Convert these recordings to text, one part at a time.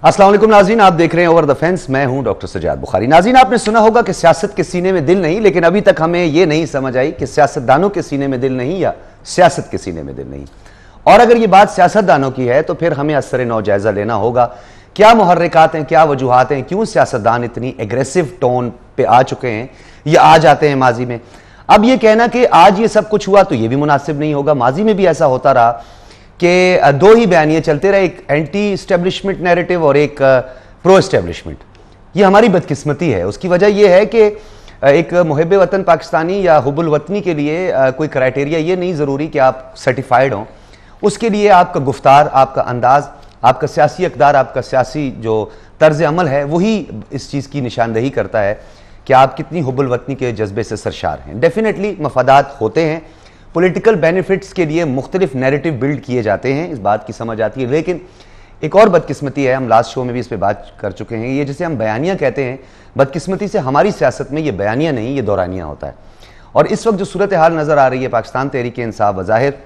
अस्सलाम वालेकुम नाज़रीन, आप देख रहे हैं ओवर द फेंस। मैं हूं डॉक्टर सजाद बुखारी। नाज़रीन, आपने सुना होगा कि सियासत के सीने में दिल नहीं, लेकिन अभी तक हमें यह नहीं समझ आई कि सियासतदानों के सीने में दिल नहीं या सियासत के सीने में दिल नहीं। और अगर ये बात सियासतदानों की है तो फिर हमें असर नौ जायजा लेना होगा। क्या मुहर्रिकात हैं, क्या वजूहात हैं, क्यों सियासतदान इतनी एग्रेसिव टोन पे आ चुके हैं या आ जाते हैं माजी में। अब ये कहना कि आज ये सब कुछ हुआ तो ये भी मुनासिब नहीं होगा। माजी में भी ऐसा होता रहा कि दो ही बयानियां चलते रहे, एक एंटी इस्टेब्लिशमेंट नैरेटिव और एक प्रो इस्टेब्लिशमेंट। ये हमारी बदकिस्मती है। उसकी वजह यह है कि एक मुहिब वतन पाकिस्तानी या हुब्बुल वतनी के लिए कोई क्राइटेरिया ये नहीं ज़रूरी कि आप सर्टिफाइड हों। उसके लिए आपका गुफ्तार, आपका अंदाज़, आपका सियासी अक़दार, आपका सियासी जो तर्ज अमल है वही इस चीज़ की निशानदही करता है कि आप कितनी हुब्बुल वतनी के जज्बे से सरशार हैं। डेफिनेटली मफादात होते हैं, पॉलिटिकल बेनिफिट्स के लिए मुख्तलिफ नैरेटिव बिल्ड किए जाते हैं, इस बात की समझ आती है। लेकिन एक और बदकिस्मती है, हम लास्ट शो में भी इस पर बात कर चुके हैं, ये जिसे हम बयानियाँ कहते हैं, बदकिस्मती से हमारी सियासत में ये बयानियाँ नहीं, ये दौरानियाँ होता है। और इस वक्त जो सूरत हाल नज़र आ रही है पाकिस्तान तहरीक इंसाफ बज़ाहिर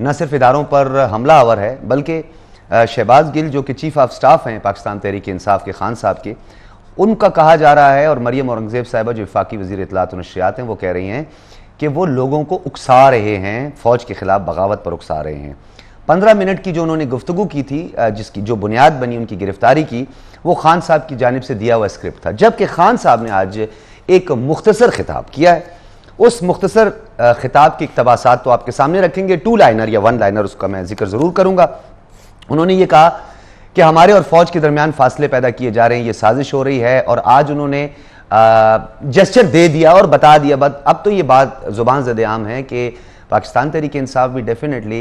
न सिर्फ इदारों पर हमला आवर है, बल्कि शहबाज गिल जो कि चीफ ऑफ स्टाफ हैं पाकिस्तान तहरीक इंसाफ के खान साहब के, उनका कहा जा रहा है, और मरियम औरंगज़ेब साहिबा जो वफाकी वज़ीर इत्तलात व नशरियात हैं वो कह रही हैं कि वो लोगों को उकसा रहे हैं, फ़ौज के ख़िलाफ़ बगावत पर उकसा रहे हैं। 15 मिनट की जो उन्होंने गुफ्तगू की थी, जिसकी जो बुनियाद बनी उनकी गिरफ्तारी की, वो खान साहब की जानिब से दिया हुआ स्क्रिप्ट था। जबकि खान साहब ने आज एक मुख्तसर खिताब किया है। उस मुख्तसर खिताब के इक़्तिबासात तो आपके सामने रखेंगे, 2 लाइनर या 1 लाइनर उसका मैं जिक्र ज़रूर करूँगा। उन्होंने ये कहा कि हमारे और फ़ौज के दरमियान फासले पैदा किए जा रहे हैं, ये साजिश हो रही है। और आज उन्होंने जेस्चर दे दिया और बता दिया। अब तो ये बात ज़ुबान ज़द-ए-आम है कि पाकिस्तान तहरीक इंसाफ भी डेफिनेटली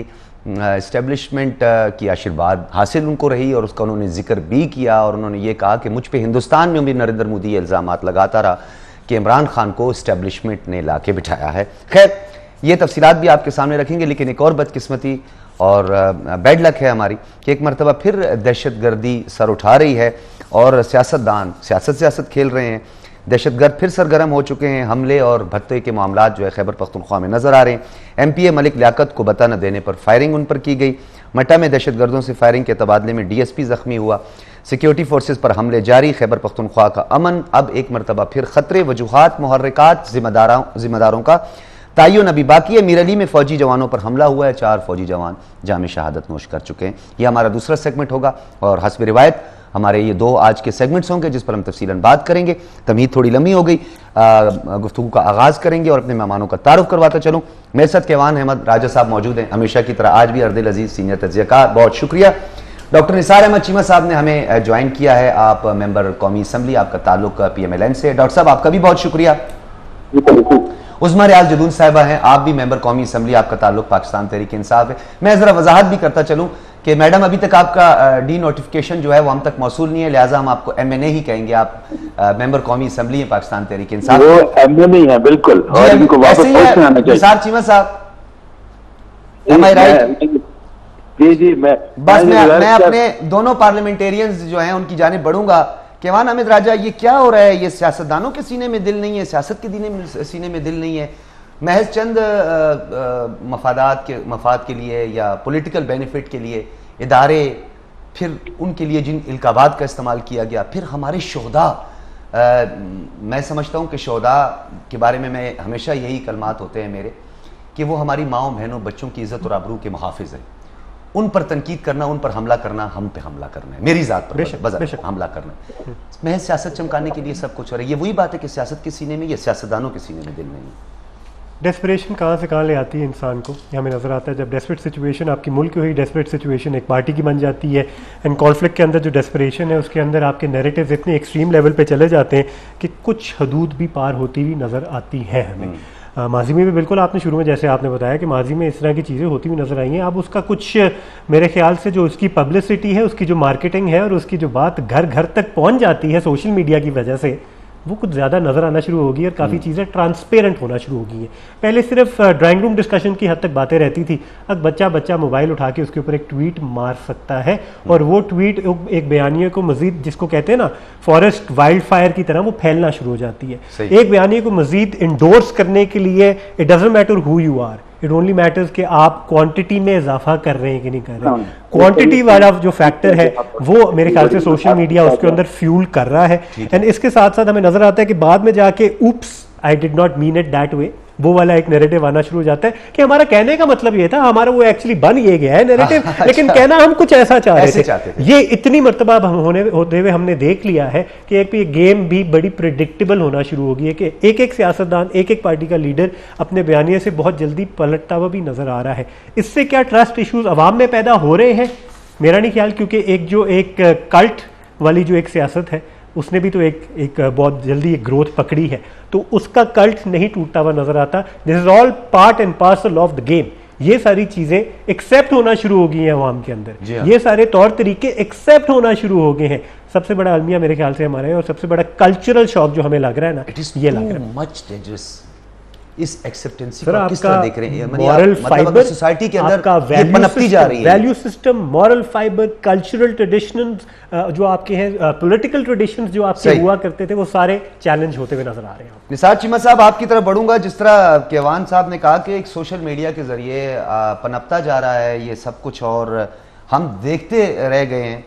इस्टेब्लिशमेंट की आशीर्वाद हासिल उनको रही, और उसका उन्होंने जिक्र भी किया। और उन्होंने ये कहा कि मुझ पे हिंदुस्तान में भी नरेंद्र मोदी ये इल्ज़ामात लगाता रहा कि इमरान खान को इस्टेब्लिशमेंट ने ला के बिठाया है। खैर, ये तफसीलात भी आपके सामने रखेंगे। लेकिन एक और बदकिस्मती और बैड लक है हमारी कि एक मरतबा फिर दहशतगर्दी सर उठा रही है और सियासतदान सियासत खेल रहे हैं। दहशतगर्द फिर सरगर्म हो चुके हैं। हमले और भत्ते के मामलात जो है खैबर पख्तूनख्वा में नजर आ रहे हैं। MPA मलिक लियाकत को बता न देने पर फायरिंग उन पर की गई। मटा में दहशतगर्दों से फायरिंग के तबादले में DSP जख्मी हुआ। सिक्योरिटी फोर्सेज पर हमले जारी। खैबर पख्तूनख्वा का अमन अब एक मरतबा फिर खतरे। वजूहात, मुहर्रिकात, जिम्मेदारों का तयन अभी बाकी है। मीर अली में फौजी जवानों पर हमला हुआ है, 4 फौजी जवान जाम शहादत नोश कर चुके हैं। ये हमारा दूसरा सेगमेंट होगा और हस्ब रिवायत हमारे ये 2 आज के सेगमेंट्स होंगे जिस पर हम तफसीलन बात करेंगे। तमहीद थोड़ी लंबी हो गई, गुफ्तगू का आगाज़ करेंगे और अपने मेहमानों का तारुफ करवाता चलूँ। मेरे साथ कैवान अहमद राजा साहब मौजूद हैं, हमेशा की तरह आज भी अर्दिल अजीज़ सीनियर तज्ज़ियाकार, बहुत शुक्रिया। डॉक्टर निसार अहमद चीमा साहब ने हमें ज्वाइन किया है, आप मेंबर कौमी असम्बली, आपका ताल्लुक PMLN से। डॉक्टर साहब आपका भी बहुत शुक्रिया। उज़्मा रियाज जदून साहिबा हैं, आप भी मेंबर कौमी असम्बली, आपका ताल्लुक पाकिस्तान तहरीक इंसाफ है। मैं ज़रा वजाहत भी करता चलूँ कि मैडम अभी तक आपका डी नोटिफिकेशन जो है वो हम तक मौसूल नहीं है, लिहाजा हम आपको MNA ही कहेंगे। आप मेंबर कौमी असम्बली है पाकिस्तान तहरीक इंसाफ, वो MNA है बिल्कुल। और इनको वापस आना चाहिए। निसार चीमा साहब, एम आई राइट? जी मैं अपने दोनों पार्लियामेंटेरियंस जो हैं उनकी जानिब बढ़ूंगा। कैवान अहमद राजा, ये क्या हो रहा है? ये सियासतदानों के सीने में दिल नहीं है, सियासत के सीने में दिल नहीं है, महज चंद मफाद के लिए या पॉलिटिकल बेनिफिट के लिए इदारे, फिर उनके लिए जिन इल्काबात का इस्तेमाल किया गया, फिर हमारे शोहदा। मैं समझता हूँ कि शोहदा के बारे में मैं हमेशा यही कलमात होते हैं मेरे कि वो हमारी माओ बहनों बच्चों की इज़्ज़त और आबरू के मुहाफिज हैं। उन पर तनकीद करना, उन पर हमला करना, हम पे हमला करना है, मेरी जात पर हमला करना है, महज सियासत चमकाने के लिए सब कुछ हो रहा है। ये वही बात है कि सियासत के सीने में या सियासतदानों के सीने में दिल नहीं है। डेस्परेशन कहाँ से कहाँ ले आती है इंसान को, ये हमें नज़र आता है। जब डेस्परेट सिचुएशन, आपकी मुल्क की हुई डेस्परेट सिचुएशन एक पार्टी की बन जाती है, एंड कॉन्फ्लिक्ट के अंदर जो डेस्परेशन है उसके अंदर आपके नैरेटिव्स इतने एक्सट्रीम लेवल पे चले जाते हैं कि कुछ हदूद भी पार होती हुई नज़र आती है हमें। माजी में भी बिल्कुल आपने शुरू में जैसे आपने बताया कि माजी में इस तरह की चीज़ें होती हुई नज़र आई हैं। अब उसका कुछ मेरे ख्याल से जो उसकी पब्लिसिटी है, उसकी जो मार्केटिंग है और उसकी जो बात घर घर तक पहुंच जाती है सोशल मीडिया की वजह से, वो कुछ ज़्यादा नज़र आना शुरू होगी और काफ़ी चीज़ें ट्रांसपेरेंट होना शुरू हो गई हैं। पहले सिर्फ ड्राइंग रूम डिस्कशन की हद तक बातें रहती थी, अब बच्चा मोबाइल उठा के उसके ऊपर एक ट्वीट मार सकता है और वो ट्वीट एक बयानिए को मजीद, जिसको कहते हैं ना फॉरेस्ट वाइल्ड फायर की तरह, वो फैलना शुरू हो जाती है। एक बयानिए को मजीद इंडोर्स करने के लिए it doesn't matter who you are, it only matters कि आप क्वांटिटी में इजाफा कर रहे हैं कि नहीं कर रहे हैं। क्वांटिटी वाला जो फैक्टर है वो मेरे ख्याल से सोशल मीडिया उसके अंदर फ्यूल कर रहा है। एंड इसके साथ साथ हमें नजर आता है कि बाद में जाके oops I did not mean it that way, वो वाला एक नैरेटिव आना शुरू हो जाता है कि हमारा कहने का मतलब ये था, हमारा वो एक्चुअली बन ये गया है नैरेटिव, लेकिन कहना हम कुछ ऐसा चाह रहे थे। ये इतनी मर्तबा होते हुए हमने देख लिया है कि एक गेम भी बड़ी प्रिडिक्टेबल होना शुरू हो गई है कि एक एक सियासतदान, एक एक पार्टी का लीडर अपने बयानिए से बहुत जल्दी पलटता हुआ भी नजर आ रहा है। इससे क्या ट्रस्ट इश्यूज अवाम में पैदा हो रहे हैं? मेरा नहीं ख्याल, क्योंकि एक कल्ट वाली जो एक सियासत है उसने भी तो एक बहुत जल्दी एक ग्रोथ पकड़ी है, तो उसका कल्ट नहीं टूटता हुआ नजर आता। This is all part and parcel of the game. ये सारी चीजें एक्सेप्ट होना शुरू हो गई हैं अवाम के अंदर, ये सारे तौर तरीके एक्सेप्ट होना शुरू हो गए हैं। सबसे बड़ा अलमिया मेरे ख्याल से हमारा है, और सबसे बड़ा कल्चरल शॉक जो हमें लग रहा है ना, ये लग रहा है मच डेंजरस। इस एक्सेप्टेंस को किस तरह देख रहे हैं? मॉरल फाइबर सोसाइटी के अंदर ये पनपती जा रही है, value system, moral fibre, cultural traditions जो आपके हैं, पॉलिटिकल ट्रेडिशंस जो आपके हुआ करते थे, वो सारे चैलेंज होते हुए नजर आ रहे हैं। निसार चीमा साहब, आपकी तरफ बढ़ूंगा। जिस तरह केवान साहब ने कहा कि एक सोशल मीडिया के जरिए पनपता जा रहा है ये सब कुछ, और हम देखते रह गए हैं।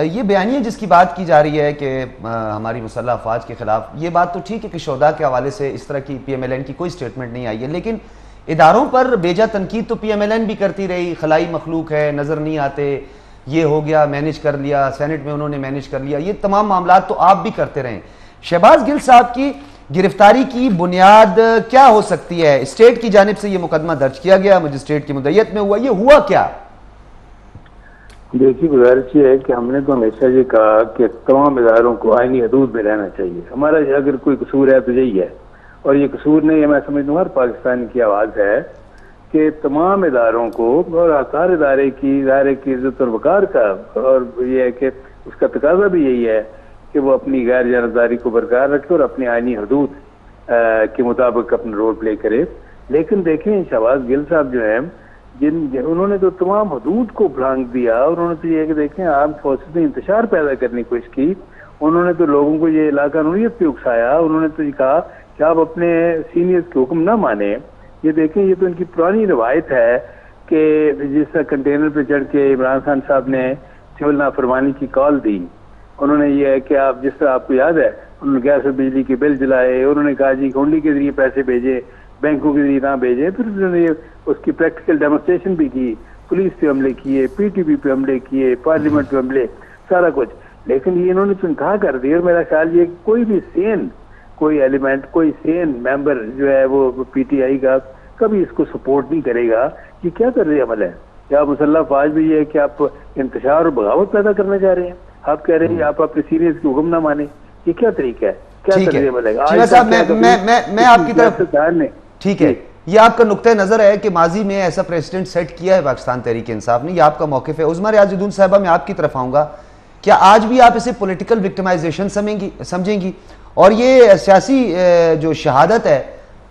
ये बयानिया जिसकी बात की जा रही है कि हमारी मुसल्लह अफवाज के खिलाफ, ये बात तो ठीक है कि शोधा के हवाले से इस तरह की PMLN की कोई स्टेटमेंट नहीं आई है, लेकिन इदारों पर बेजा तनकीद तो PMLN भी करती रही। खलाई मखलूक है, नजर नहीं आते, ये हो गया, मैनेज कर लिया, सेनेट में उन्होंने मैनेज कर लिया, ये तमाम मामला तो आप भी करते रहे। शहबाज गिल साहब की गिरफ्तारी की बुनियाद क्या हो सकती है? स्टेट की जानिब से ये मुकदमा दर्ज किया गया, मजिस्ट्रेट की मुद्दत में हुआ, ये हुआ क्या? देखिए, गुजारिश ये है कि हमने तो हमेशा ये कहा कि तमाम इदारों को आईनी हदूद में रहना चाहिए। हमारा अगर कोई कसूर है तो यही है, और ये कसूर नहीं है, मैं समझता हूँ हर पाकिस्तान की आवाज़ है कि तमाम इदारों को, और हर इदारे की इज्जत और वकार का, और ये है कि उसका तकाजा भी यही है कि वो अपनी गैर जानबदारी को बरकरार रखे और अपनी आईनी हदूद के मुताबिक अपना रोल प्ले करे। लेकिन देखें, शहबाज गिल साहब जो है, उन्होंने तो तमाम हदूद को भ्रांग दिया। उन्होंने तो ये कि देखें, आर्म फोर्सेस ने इंतशार पैदा करने की कोशिश की। उन्होंने तो लोगों को ये लाकानूनियत पे उकसाया। उन्होंने तो ये कहा कि आप अपने सीनियर्स के हुक्म ना माने। ये देखें, ये तो इनकी पुरानी रवायत है कि जिस तरह कंटेनर पे चढ़ के इमरान खान साहब ने सिविल नाफरमानी की कॉल दी, उन्होंने ये है कि आप, जिस तरह आपको याद है, उन्होंने गैस और बिजली के बिल जलाए, उन्होंने कहा जी हुंडी के जरिए पैसे भेजे, बैंकों के जरिए ना भेजे। फिर उन्होंने उसकी प्रैक्टिकल डेमोन्स्ट्रेशन भी की, पुलिस पे हमले किए, PTP पे हमले किए, पार्लियामेंट पे हमले, सारा कुछ। लेकिन ये इन्होंने तो इंतहा कर दिया। और मेरा ख्याल ये कोई भी कोई एलिमेंट, कोई सेन मेंबर जो है वो PTI का कभी इसको सपोर्ट नहीं करेगा। ये क्या कर रहे अमल है? या मुसल्लह अफवाज भी ये है कि आप इंतशार और बगावत पैदा करना चाह रहे हैं। आप कह रहे हैं आप अपने सीनियर्स के हुक्म ना माने। ये क्या तरीका है? क्या कर रहे अमल है? मैं आपकी तरफ, ठीक है, ये आपका नुक्ता नजर है कि माजी में ऐसा प्रेसिडेंट सेट किया है पाकिस्तान तहरीक इंसाफ ने, ये आपका मौक़िफ़ है। उज़मा रियाजुद्दीन साहबा, मैं आपकी तरफ आऊंगा। क्या आज भी आप इसे पॉलिटिकल विक्टिमाइजेशन समझेंगी? और ये सियासी जो शहादत है,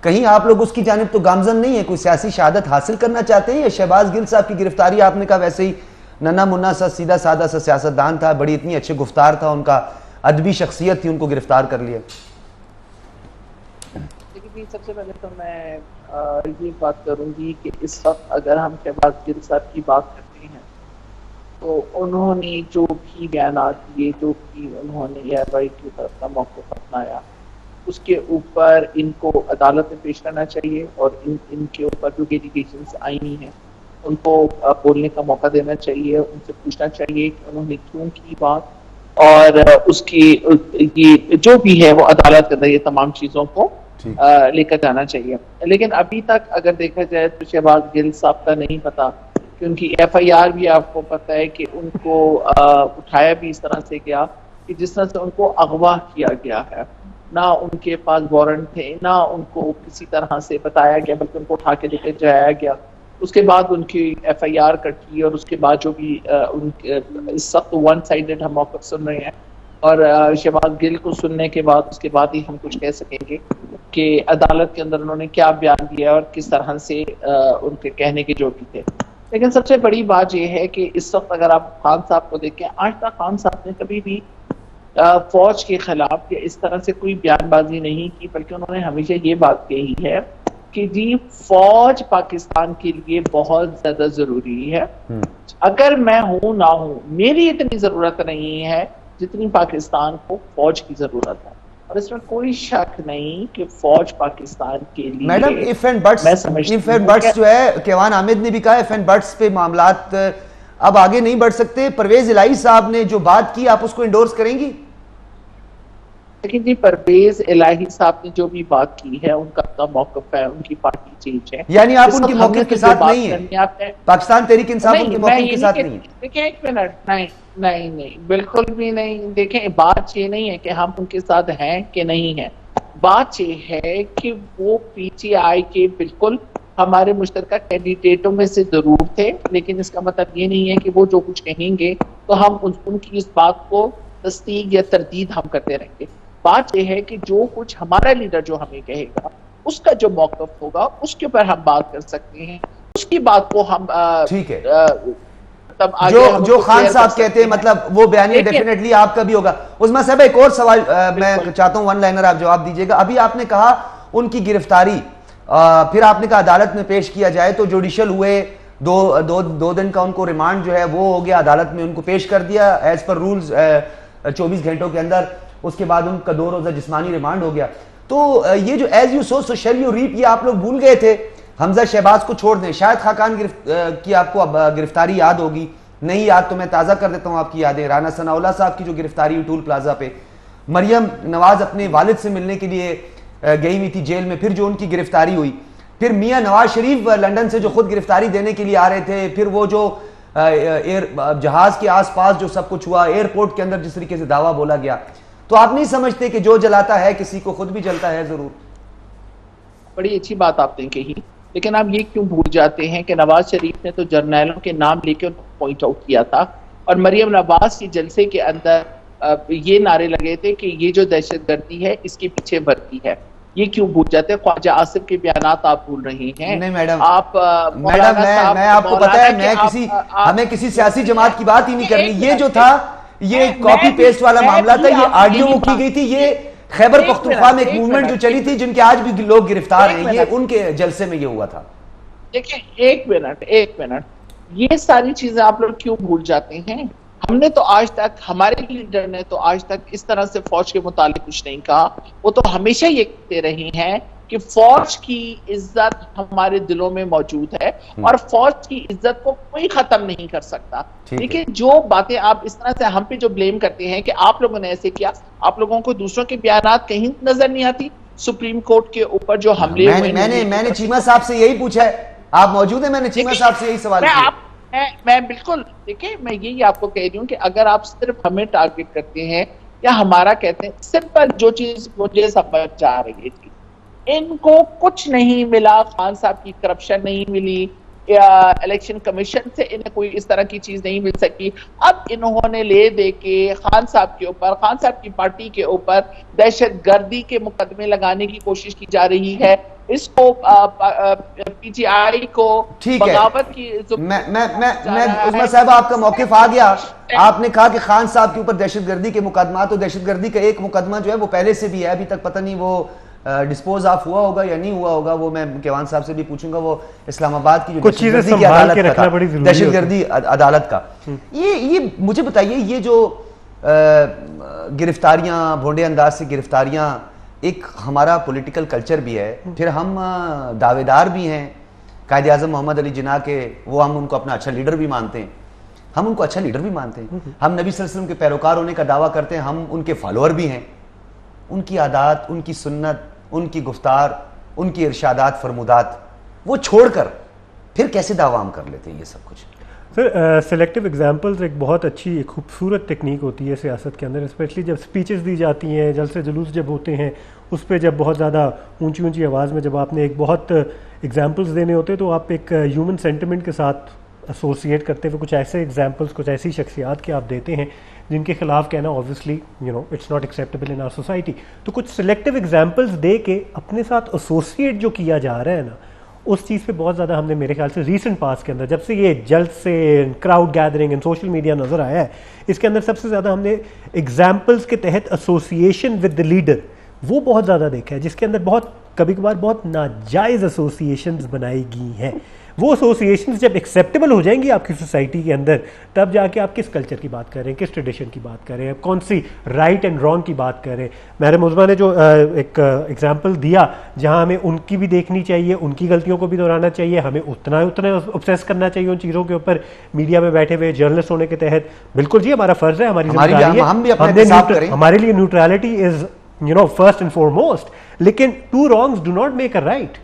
कहीं आप लोग उसकी जानिब तो गामजन नहीं है? कोई सियासी शहादत हासिल करना चाहते हैं? या शहबाज गिल साहब की गिरफ्तारी, आपने कहा वैसे ही नन्ना मुन्ना सा सीधा सादा सा सियासतदान था, बड़ी इतनी अच्छे गुफ्तार था उनका, अदबी शख्सियत थी, उनको गिरफ्तार कर लिया? सबसे पहले तो मैं ये बात करूंगी कि इस वक्त अगर हम शहबाज गिल साहब की बात करते हैं तो उन्होंने जो भी बयान दिए, जो भी उन्होंने ARY की तरफ का मौक़िफ़ अपनाया, उसके ऊपर इनको अदालत में पेश करना चाहिए और इनके ऊपर जो एलिगेशंस आईनी हैं उनको बोलने का मौका देना चाहिए। उनसे पूछना चाहिए कि उन्होंने क्यों की बात, और उसकी ये जो भी है वो अदालत के अंदर ये तमाम चीज़ों को लेकर जाना चाहिए। लेकिन अभी तक अगर देखा जाए तो शहबाज गिल साहब का नहीं पता, क्योंकि FIR भी आपको पता है कि उनको उठाया भी इस तरह से गया कि जिस तरह से उनको अगवा किया गया है। ना उनके पास वारंट थे, ना उनको किसी तरह से बताया गया, बल्कि उनको उठा के लेकर जाया गया। उसके बाद उनकी FIR कट की, और उसके बाद जो भी उनके इस वक्त वन साइडेड हम मौक़िफ़ सुन रहे हैं, और शहबाज गिल को सुनने के बाद उसके बाद ही हम कुछ कह सकेंगे कि अदालत के अंदर उन्होंने क्या बयान दिया और किस तरह से उनके कहने के जो भी थे। लेकिन सबसे बड़ी बात यह है कि इस वक्त अगर आप खान साहब को देखें, आज तक खान साहब ने कभी भी फौज के खिलाफ या इस तरह से कोई बयानबाजी नहीं की, बल्कि उन्होंने हमेशा ये बात कही है कि जी फौज पाकिस्तान के लिए बहुत ज्यादा जरूरी है। अगर मैं हूं ना हूं, मेरी इतनी जरूरत नहीं है जितनी पाकिस्तान को फौज की जरूरत है, और इसमें कोई शक नहीं कि फौज पाकिस्तान के लिए। मैडम इफ एंड बट्स जो है केवान आमिद ने भी कहा, इफ एंड बट्स पे मामलात अब आगे नहीं बढ़ सकते। परवेज इलाही साहब ने जो बात की, आप उसको इंडोर्स करेंगी? लेकिन जी परवेज इलाही साहब ने जो भी बात की है, उनका अपना मौक़िफ़ है, उनकी पार्टी चेंज है, यानी आप उनके मौक़िफ़ के साथ नहीं है? पाकिस्तान तहरीक इंसाफ उनके मौक़िफ़ के साथ नहीं है? देखिए एक मिनट, नहीं बिल्कुल भी नहीं। देखें, बात ये नहीं है कि हम उनके साथ हैं कि नहीं है, बात ये है कि वो पीटीआई के बिल्कुल हमारे मुश्तरका कैंडिडेटों में से जरूर थे, लेकिन इसका मतलब ये नहीं है कि वो जो कुछ कहेंगे तो हम उनकी इस बात को तस्दीक या तरदीद हम करते रहेंगे। बात यह है कि जो कुछ हमारा लीडर जो हमें कहेगा, उसका जो मौक़िफ़ होगा उसके ऊपर हम बात कर सकते हैं, उसकी बात को हम ठीक है तब जो खान साहब कहते हैं, मतलब वो बयानी डेफिनेटली आपका भी होगा। उस्मा साहब एक और सवाल मैं चाहता हूं, वन लाइनर आप जवाब दीजिएगा। अभी आपने कहा उनकी गिरफ्तारी, फिर आपने कहा अदालत में पेश किया जाए, तो जुडिशल हुए, दो दिन का उनको रिमांड जो है वो हो गया, अदालत में उनको पेश कर दिया एज पर रूल्स 24 घंटों के अंदर, उसके बाद उनका 2 रोजा जिस्मानी रिमांड हो गया। तो ये जो as you sow shall you reap, ये आप लोग भूल गए थे। हमजा शहबाज को छोड़ दें, शायद खाकान की आपको अब गिरफ्तारी याद होगी, नहीं याद तो मैं ताज़ा कर देता हूँ आपकी यादें। राना सनाउल्लाह साहब की जो गिरफ्तारी हुई टूल प्लाजा पे, मरियम नवाज अपने वालिद से मिलने के लिए गई हुई थी जेल में, फिर जो उनकी गिरफ्तारी हुई, फिर मियाँ नवाज शरीफ लंदन से जो खुद गिरफ्तारी देने के लिए आ रहे थे, फिर वो जो जहाज के आसपास जो सब कुछ हुआ, एयरपोर्ट के अंदर जिस तरीके से दावा बोला गया, तो आप नहीं समझते कि जो जलाता है किसी को खुद भी जलता है जरूर? बड़ी अच्छी बात आपने कही, लेकिन आप ये क्यों भूल जाते हैं कि नवाज शरीफ ने तो जर्नैलों के नाम लेकर पॉइंट आउट किया था, और मरियम नवाज के जलसे के अंदर ये नारे लगे थे कि ये जो दहशतगर्दी है इसके पीछे भर्ती है। ये क्यों भूल जाते हैं? ख्वाजा आसिफ के बयानात आप भूल रही हैं। नहीं मैडम, आप मैं आपको पता है, मैं हमें किसी सियासी जमात की बात ही नहीं करनी। ये जो था, ये कॉपी पेस्ट वाला मामला था, ये ऑडियो की गई थी, ये खैबर पख्तूनख्वा में एक मूवमेंट जो चली थी जिनके आज भी लोग गिरफ्तार हैं, ये उनके जलसे में ये हुआ था। देखिए एक मिनट, ये सारी चीजें आप लोग क्यों भूल जाते हैं? हमने तो आज तक, हमारे लीडर ने तो आज तक इस तरह से फौज के मुतालिक कुछ नहीं कहा। वो तो हमेशा ये कहते रहे हैं कि फौज की इज्जत हमारे दिलों में मौजूद है और फौज की इज्जत को कोई खत्म नहीं कर सकता। लेकिन जो बातें आप इस तरह से हम पे जो ब्लेम करते हैं कि आप लोगों ने ऐसे किया, आप लोगों को दूसरों के बयानात कहीं नजर नहीं आती? सुप्रीम कोर्ट के ऊपर जो हमले हुए, मैंने चीमा साहब से यही पूछा है, आप मौजूद है, मैंने चीमा साहब से यही सवाल किया। मैं बिल्कुल, देखिए मैं यही आपको कह रही हूँ कि अगर आप सिर्फ हमें टारगेट करते हैं या हमारा कहते हैं, सिंपल जो चीज मुझे समझ आ रही थी, इनको कुछ नहीं मिला, खान साहब की करप्शन नहीं मिली, इलेक्शन कमीशन से इन्हें कोई इस तरह की चीज नहीं मिल सकी। अब इन्होंने ले दे के खान साहब के ऊपर, खान साहब की पार्टी के ऊपर दहशतगर्दी के मुकदमे लगाने की कोशिश की जा रही है। इसको पीटीआई को बगावत की, मैं उस्मा साहब आपका मौकिफ आ गया। आपने कहा कि खान साहब के ऊपर दहशतगर्दी के मुकदमा, तो दहशतगर्दी का एक मुकदमा जो है वो पहले से भी है, अभी तक पता नहीं वो डिस्पोज ऑफ हुआ होगा या नहीं हुआ होगा, वो मैं केवान साहब से भी पूछूंगा। वो इस्लामाबाद की जो दहशतगर्दी की अदालत का था, दहशतगर्दी अदालत का, ये मुझे बताइए, ये जो गिरफ्तारियां, भोंडे अंदाज से गिरफ्तारियां, एक हमारा पॉलिटिकल कल्चर भी है, फिर हम दावेदार भी हैं कायद आज़म मोहम्मद अली जिन्ना के, वो हम उनको अपना अच्छा लीडर भी मानते हैं, हम उनको अच्छा लीडर भी मानते हैं, हम नबी सल्लल्लाहु अलैहि वसल्लम के पैरोकार होने का दावा करते हैं, हम उनके फॉलोअर भी हैं। उनकी आदात, उनकी सुन्नत, उनकी गुफ्तार, उनकी इरशादात फरमुदात वो छोड़कर फिर कैसे दावा हम कर लेते हैं ये सब कुछ? सर सेलेक्टिव एग्जांपल्स एक बहुत अच्छी, एक खूबसूरत टेक्निक होती है सियासत के अंदर, स्पेशली जब स्पीचेस दी जाती हैं, जलसे जुलूस जब होते हैं, उस पर जब बहुत ज़्यादा ऊंची ऊंची आवाज़ में जब आपने एक बहुत एग्जांपल्स देने होते हैं, तो आप एक ह्यूमन सेंटिमेंट के साथ एसोसिएट करते हुए कुछ ऐसे एग्जांपल्स, कुछ ऐसी शख्सियात के आप देते हैं जिनके खिलाफ कहना obviously it's not acceptable in our society. तो कुछ सिलेक्टिव एग्जांपल्स दे के अपने साथ एसोसिएट जो किया जा रहा है ना, उस चीज़ पे बहुत ज़्यादा हमने मेरे ख्याल से रीसेंट पास के अंदर, जब से ये जल्द से crowd gathering and social media नज़र आया है, इसके अंदर सबसे ज़्यादा हमने एग्जाम्पल्स के तहत एसोसिएशन विद द लीडर वो बहुत ज़्यादा देखा है, जिसके अंदर बहुत कभी कभार बहुत नाजायज़ एसोसिएशंस बनाई गई हैं। वो एसोसिएशंस जब एक्सेप्टेबल हो जाएंगी आपकी सोसाइटी के अंदर, तब जाके आप किस कल्चर की बात कर रहे हैं, किस ट्रेडिशन की बात कर रहे हैं, कौन सी राइट एंड रॉन्ग की बात कर रहे हैं। महरम उज़्मा ने जो एक एग्जांपल दिया, जहां हमें उनकी भी देखनी चाहिए, उनकी गलतियों को भी दोहराना चाहिए, हमें उतना ऑब्सेस करना चाहिए उन चीज़ों के ऊपर। मीडिया में बैठे हुए जर्नलिस्ट होने के तहत बिल्कुल जी हमारा फर्ज है, हमारी जिम्मेदारी है, हमारे लिए neutrality is first and foremost. लेकिन two wrongs do not make a right.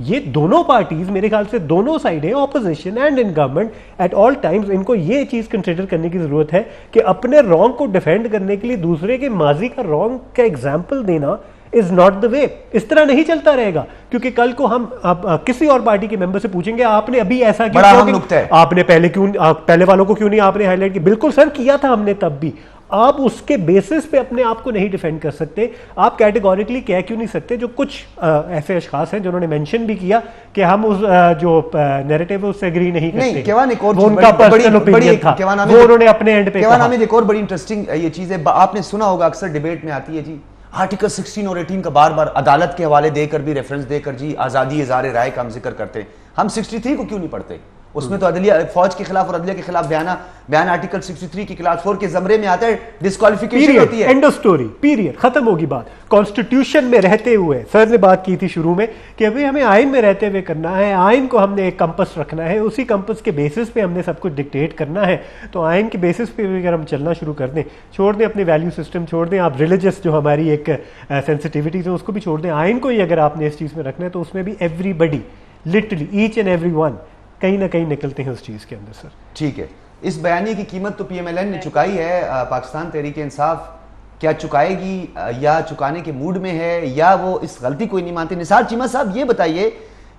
ये दोनों पार्टीज, मेरे ख्याल से दोनों साइड है, opposition and in government, at all times इनको ये चीज कंसिडर करने की जरूरत है कि अपने रॉन्ग को डिफेंड करने के लिए दूसरे के माजी का रॉन्ग का एग्जाम्पल देना इज नॉट द वे। इस तरह नहीं चलता रहेगा, क्योंकि कल को हम किसी और पार्टी के मेंबर से पूछेंगे आपने अभी ऐसा क्यों किया, आपने पहले वालों को क्यों नहीं आपने हाईलाइट किया। बिल्कुल सर, किया था हमने तब भी। आप उसके बेसिस पे अपने आप को नहीं डिफेंड कर सकते। आप कैटेगोरिकली कह क्यों नहीं सकते, जो कुछ ऐसे अशखास हैं जिन्होंने मेंशन भी किया कि हम उस जो नैरेटिव है उससे एग्री नहीं करते, वो उनका पर्सनल ओपिनियन था, वो उन्होंने अपने एंड पे कहा। एक और बड़ी इंटरेस्टिंग ये चीज है, आपने सुना होगा अक्सर डिबेट में आती है जी, आर्टिकल 16 और 18 का बार बार अदालत के हवाले देकर भी, रेफरेंस देकर जी आजादी इज़हार राय का हम जिक्र करते हैं। हम 63 को क्यों नहीं पढ़ते? उसमें तो अदलिया, फौज के खिलाफ और अदलिया के खिलाफ बयान आर्टिकल 63 की क्लास 4 के जमरे में आता है, डिस्क्वालिफिकेशन होती है, एंड ऑफ स्टोरी, पीरियड, खत्म होगी बात। कॉन्स्टिट्यूशन में रहते हुए, सर ने बात की थी शुरू में कि अभी हमें आइन में रहते हुए करना है, आइन को हमने एक कंपस रखना है, उसी कंपस के बेसिस पे हमने सब कुछ डिक्टेट करना है। तो आइन के बेसिस पे अगर हम चलना शुरू कर दें, छोड़ दें अपने वैल्यू सिस्टम, छोड़ दें आप रिलीजियस जो हमारी एक सेंसिटिविटीज है उसको भी छोड़ दें, आइन को ही अगर आपने इस चीज़ में रखना है तो उसमें भी everybody, literally each and every one कहीं ना कहीं निकलते हैं उस चीज़ के अंदर। सर ठीक है, इस बयानी की कीमत तो PMLN ने चुकाई है, पाकिस्तान तहरीक इंसाफ क्या चुकाएगी या चुकाने के मूड में है, या वो इस गलती को ही नहीं मानते? निसार चीमा साहब, ये बताइए,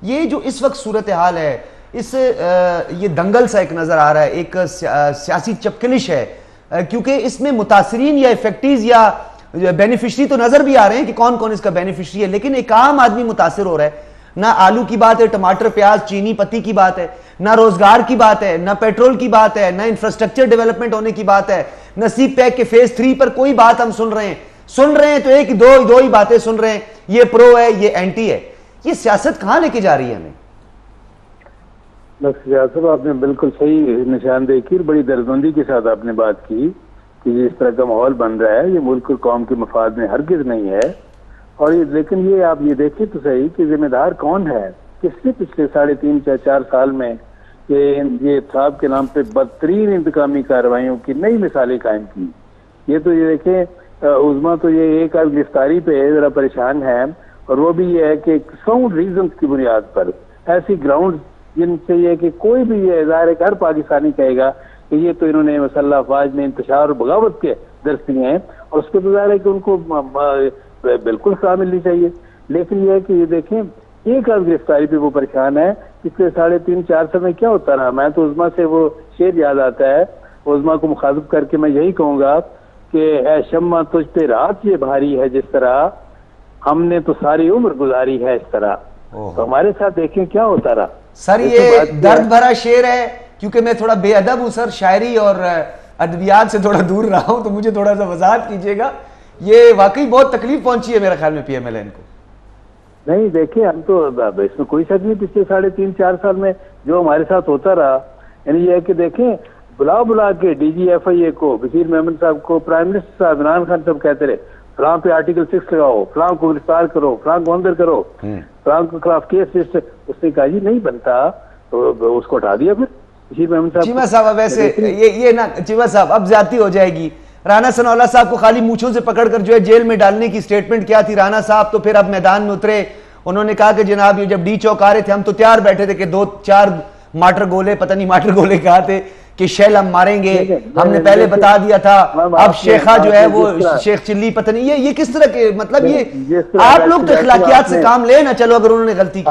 ये जो इस वक्त सूरत हाल है, इस ये दंगल सा एक नज़र आ रहा है, एक सियासी चपकलिश है, क्योंकि इसमें मुतासरीन या इफेक्टीज या बेनिफिशरी तो नज़र भी आ रहे हैं कि कौन कौन इसका बेनिफिशरी है, लेकिन एक आम आदमी मुतासर हो रहा है। ना आलू की बात है, टमाटर, प्याज, चीनी, पत्ती की बात है, ना रोजगार की बात है, ना पेट्रोल की बात है, ना इंफ्रास्ट्रक्चर डेवलपमेंट होने की बात है, ना सी पैक के फेज 3 पर कोई बात हम सुन रहे हैं तो एक दो ही बातें सुन रहे हैं, ये प्रो है, ये एंटी है। ये सियासत कहां लेके जा रही है हमें? सियासत आपने बिल्कुल सही निशानदेही की, बड़ी दर्दमंदी के साथ आपने बात की कि जिस तरह का माहौल बन रहा है, ये मुल्क और कौम के मफाद में हरगिज नहीं है। और ये लेकिन ये आप ये देखिए तो सही कि जिम्मेदार कौन है, किसने पिछले 3.5 या 4 साल में ये साहब के नाम पे बदतरीन इंतकामी कार्रवाइयों की नई मिसालें कायम की। ये तो ये देखें, उज़्मा तो ये एक आध गिरफ्तारी पे जरा परेशान है, और वो भी ये है कि साउंड रीजन की बुनियाद पर, ऐसी ग्राउंड जिनसे ये कि कोई भी ये ज़ाहिर है कि हर पाकिस्तानी कहेगा कि ये तो इन्होंने मसल्ला अफवाज में इंतशार और बगावत के दर्ज दिए हैं, और उसके तो ज़ाहिर है कि उनको बिल्कुल सजा मिलनी चाहिए। लेकिन यह है कि ये देखें, एक आध गिरफ्तारी पे वो परेशान है। पिछले 3.5-4 साल में क्या होता रहा, मैं तो उज़्मा से वो शेर याद आता है, उज़्मा को मुखातिब करके मैं यही कहूंगा कि है शम्मा तुझ पे रात ये भारी है जिस तरह, हमने तो सारी उम्र गुजारी है इस तरह। तो हमारे साथ देखें क्या होता रहा। सर ये दर्द भरा शेर है, क्योंकि मैं थोड़ा बेअदब हूं सर, शायरी और अदबियात से थोड़ा दूर रहा हूं, तो मुझे थोड़ा सा वजाहत कीजिएगा। ये वाकई बहुत तकलीफ पहुंची है मेरे ख्याल में PMLN को। नहीं देखिए, हम तो इसमें कोई शक नहीं, पिछले 3.5-4 साल में जो हमारे साथ होता रहा, यानी ये है कि देखें, बुला के DGFIA को, बशीर मेमन साहब को, प्राइम मिनिस्टर साहब इमरान खान साहब कहते रहे फलां पे आर्टिकल 6 लगाओ, फलां को गिरफ्तार करो, फलां को अंदर करो, फलां के खिलाफ केस रजिस्टर। उसने कहा जी नहीं बनता, तो उसको हटा दिया फिर बशीर मेमन साहब। चीमा साहब वैसे ये ना चीमा साहब, अब ज्यादती हो जाएगी। राना सनाउल्लाह साहब को खाली मूंछों से पकड़कर जो है जेल में डालने की स्टेटमेंट क्या थी राना साहब, तो फिर अब मैदान में उतरे। उन्होंने कहा कि जनाब ये जब डी चौक आ रहे थे हम तो तैयार बैठे थे कि 2-4 माटर गोले, पता नहीं माटर गोले कहा थे कि शेल हम मारेंगे, हमने पहले बता दिया था। अब शेखा जो है वो शेख चिल्ली, पता नहीं ये किस तरह के, मतलब ये आप लोग तो इखलाकियात से काम ले ना, चलो अगर उन्होंने गलती की।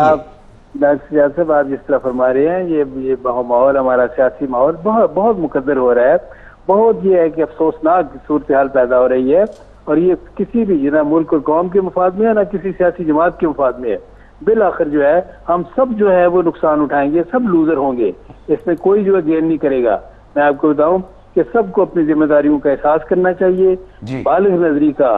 डॉक्टर साहब आप जिस तरह फरमा रहे हैं, ये माहौल, हमारा सियासी माहौल बहुत मुकद्दर हो रहा है। बहुत ये है कि अफसोसनाक सूरत हाल पैदा हो रही है, और ये किसी भी ना मुल्क और कौम के मफाद में है, ना किसी सियासी जमात के मफाद में है। बिल आखिर जो है हम सब जो है वो नुकसान उठाएंगे, सब लूजर होंगे, इसमें कोई जो है गेन नहीं करेगा। मैं आपको बताऊं कि सबको अपनी जिम्मेदारियों का एहसास करना चाहिए, बालिग नजरी का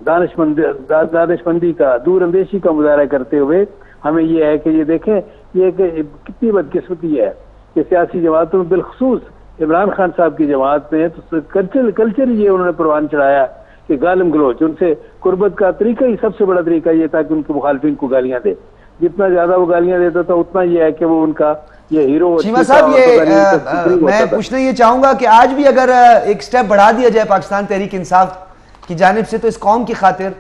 दानिशमंदी का, दूरअंदेशी का मुजाहरा करते हुए हमें ये है कि ये देखें, ये कितनी बदकिस्मती है कि सियासी जमातों में, बिलखसूस इमरान खान साहब की जमात में तो कल्चर ये उन्होंने परवान चढ़ाया कि गालिम गलोच, उनसे कुर्बत का तरीका ही सबसे बड़ा तरीका ये था कि उनके मुखालफिन को गालियां दे। जितना ज्यादा वो गालियां देता था उतना ये है कि वो उनका ये हीरो। चीमा साहब, ये मैं पूछना ये चाहूंगा कि आज भी अगर एक स्टेप बढ़ा दिया जाए पाकिस्तान तहरीक इंसाफ की जानिब से, तो इस कौम की खातिर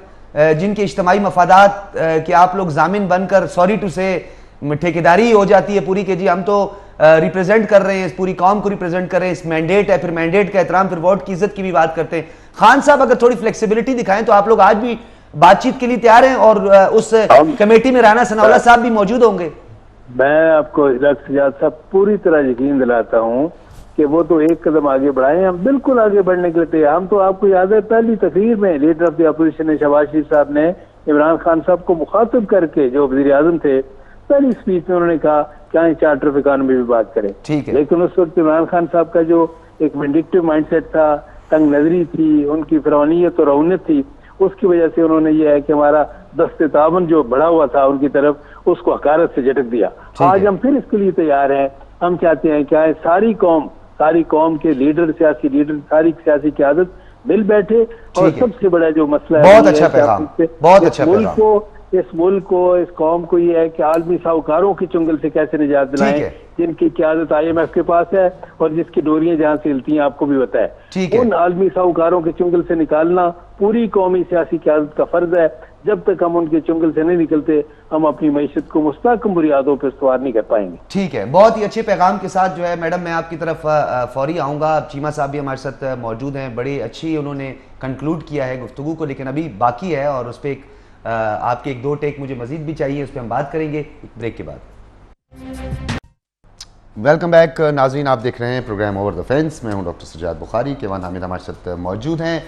जिनके इज्तिमाई मफादात कि आप लोग जामिन बनकर, सॉरी टू से, ठेकेदारी हो जाती है पूरी के जी हम तो रिप्रेजेंट कर रहे हैं, इस पूरी कौम को रिप्रेजेंट कर रहे हैं, इस मैंडेट है, फिर मैंडेट का एहतराम, फिर वोट की इज्जत की भी बात करते हैं। खान साहब अगर थोड़ी फ्लेक्सिबिलिटी दिखाएं तो आप लोग आज भी बातचीत के लिए तैयार हैं और उस कमेटी में राना सनाउल्लाह साहब भी मौजूद होंगे। मैं आपको डॉक्टर सजाद साहब पूरी तरह यकीन दिलाता हूँ कि वो तो एक कदम आगे बढ़ाए, हम बिल्कुल आगे बढ़ने के लिए तैयार। हम तो, आपको याद है, पहली तकरीर में leader of the opposition Shahbaz Sharif साहब ने इमरान खान साहब को मुखातिब करके, जो वजीर आजम थे, पहली स्पीच में उन्होंने कहा क्या चार्टर ऑफ इकॉनमी भी बात करें। ठीक है। लेकिन उस वक्त इमरान खान साहब का जो एक विंडिक्टिव माइंडसेट था, तंग नजरी थी, उनकी फिरौनियत और रऊनियत थी, उसकी वजह से उन्होंने ये है कि हमारा दस्ते ताबन जो बढ़ा हुआ था उनकी तरफ, उसको हकारत से झटक दिया। आज हम फिर इसके लिए तैयार हैं। हम चाहते हैं क्या है, सारी कौम के लीडर, सियासी लीडर, सारी सियासी क़यादत मिल बैठे और सबसे बड़ा जो मसला है, बहुत अच्छा पैगाम, बहुत अच्छा पैगाम, इस मुल्क को, इस कौम को ये है कि आलमी साहूकारों की चुंगल से कैसे निजात दिलाएं, जिनकी क़यादत IMF के पास है और जिसकी डोरियां जहां से हिलती हैं आपको भी पता है। उन आलमी साहूकारों के चुंगल से निकालना पूरी कौमी सियासी क़यादत का फर्ज है। जब तक हम उनके चुंगल से नहीं निकलते, हम अपनी मईशत को मुस्तहकम बुनियादों पर इस्तवार नहीं कर पाएंगे। ठीक है, बहुत ही अच्छे पैगाम के साथ जो है मैडम, मैं आपकी तरफ फौरी आऊंगा। चीमा साहब भी हमारे साथ मौजूद हैं, बड़ी अच्छी उन्होंने कंक्लूड किया है गुफ्तगू को, लेकिन अभी बाकी है और उस पर आपके एक दो टेक मुझे मजीद भी चाहिए, उस पर हम बात करेंगे ब्रेक के बाद। वेलकम बैक नाज़रीन, आप देख रहे हैं प्रोग्राम ओवर द फेंस। मैं हूं डॉक्टर सजाद बुखारी, केवान हामिद हमारे साथ मौजूद हैं।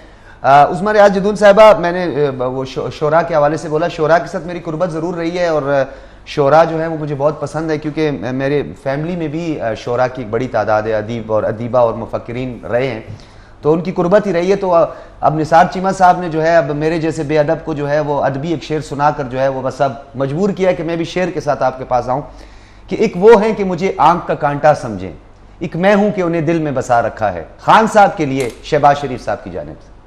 उस्मा रियाज जदून साहिबा, मैंने वो शोरा के हवाले से बोला, शोरा के साथ मेरी कुर्बत ज़रूर रही है और शोरा जो है वो मुझे बहुत पसंद है, क्योंकि मेरे फैमिली में भी शोरा की एक बड़ी तादाद है, अदीब और अदीबा और मुफक्किरीन रहे हैं, तो उनकी कुर्बत ही रही है। तो अब निसार चीमा साहब ने जो है अब मेरे जैसे बेअदब को जो है वो अदबी एक शेर सुनाकर जो है वो बस अब मजबूर किया कि मैं भी शेर के साथ आपके पास आऊँ कि एक वो है कि मुझे आंख का कांटा समझें, एक मैं हूं कि उन्हें दिल में बसा रखा है। खान साहब के लिए शहबाज शरीफ साहब की जानिब से।